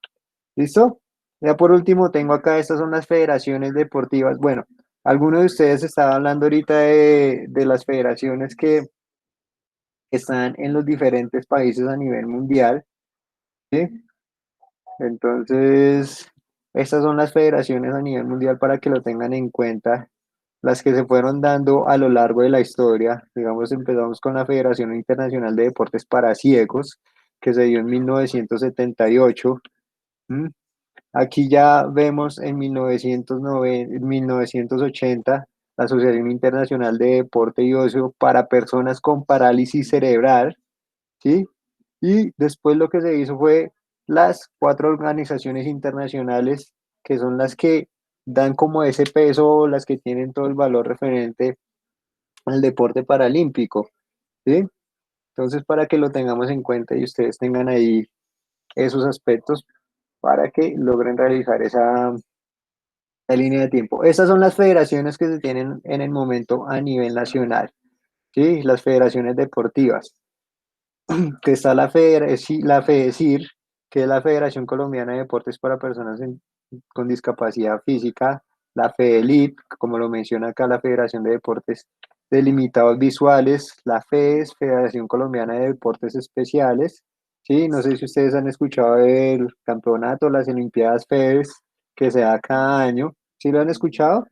¿Listo? Ya por último tengo acá, estas son las federaciones deportivas. Bueno, alguno de ustedes estaba hablando ahorita de las federaciones que están en los diferentes países a nivel mundial, ¿sí? Entonces, estas son las federaciones a nivel mundial para que lo tengan en cuenta, las que se fueron dando a lo largo de la historia. Digamos, empezamos con la Federación Internacional de Deportes para Ciegos, que se dio en 1978. ¿M? Aquí ya vemos en 1990, en 1980 la Asociación Internacional de Deporte y Ocio para personas con parálisis cerebral, ¿sí? Y después lo que se hizo fue las cuatro organizaciones internacionales que son las que dan como ese peso, las que tienen todo el valor referente al deporte paralímpico, ¿sí? Entonces, para que lo tengamos en cuenta y ustedes tengan ahí esos aspectos, para que logren realizar esa línea de tiempo. Estas son las federaciones que se tienen en el momento a nivel nacional, ¿sí? Las federaciones deportivas, que está la FEDECIR, que es la Federación Colombiana de Deportes para Personas con Discapacidad Física, la FEDELIP, como lo menciona acá, la Federación de Deportes de Limitados Visuales, la FES, Federación Colombiana de Deportes Especiales, ¿sí? No sé si ustedes han escuchado del campeonato, las Olimpiadas FEDES, que se da cada año, ¿sí lo han escuchado?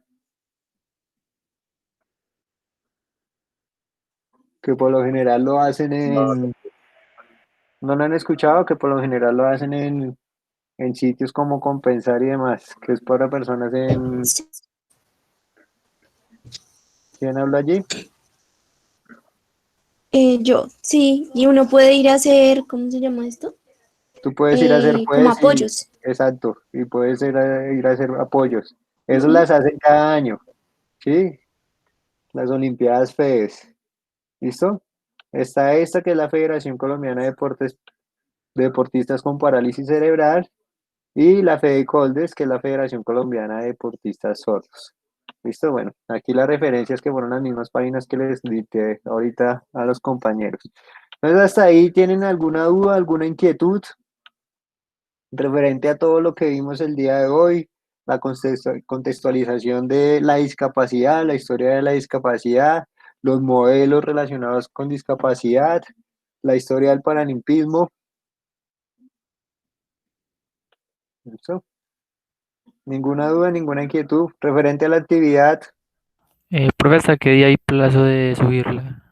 Que por lo general lo hacen ¿no lo han escuchado? Que por lo general lo hacen en sitios como Compensar y demás, que es para personas en... ¿Quién habla allí? Yo, sí, y uno puede ir a hacer, ¿cómo se llama esto? Tú puedes ir a hacer Como pues y... apoyos. Exacto, y puedes ir a hacer apoyos. Eso Ujú. las hacen cada año, ¿sí? Las Olimpiadas FEDES. ¿Listo? Está esta que es la Federación Colombiana de Deportistas con Parálisis Cerebral y la FEDECOLDES, que es la Federación Colombiana de Deportistas Sordos. ¿Listo? Bueno, aquí las referencias que fueron las mismas páginas que les dicté ahorita a los compañeros. Entonces, hasta ahí, ¿tienen alguna duda, alguna inquietud referente a todo lo que vimos el día de hoy? La contextualización de la discapacidad, la historia de la discapacidad, los modelos relacionados con discapacidad, la historia del paralimpismo. ¿Listo? Ninguna duda, ninguna inquietud referente a la actividad. Profe, ¿hasta qué día hay plazo de subirla?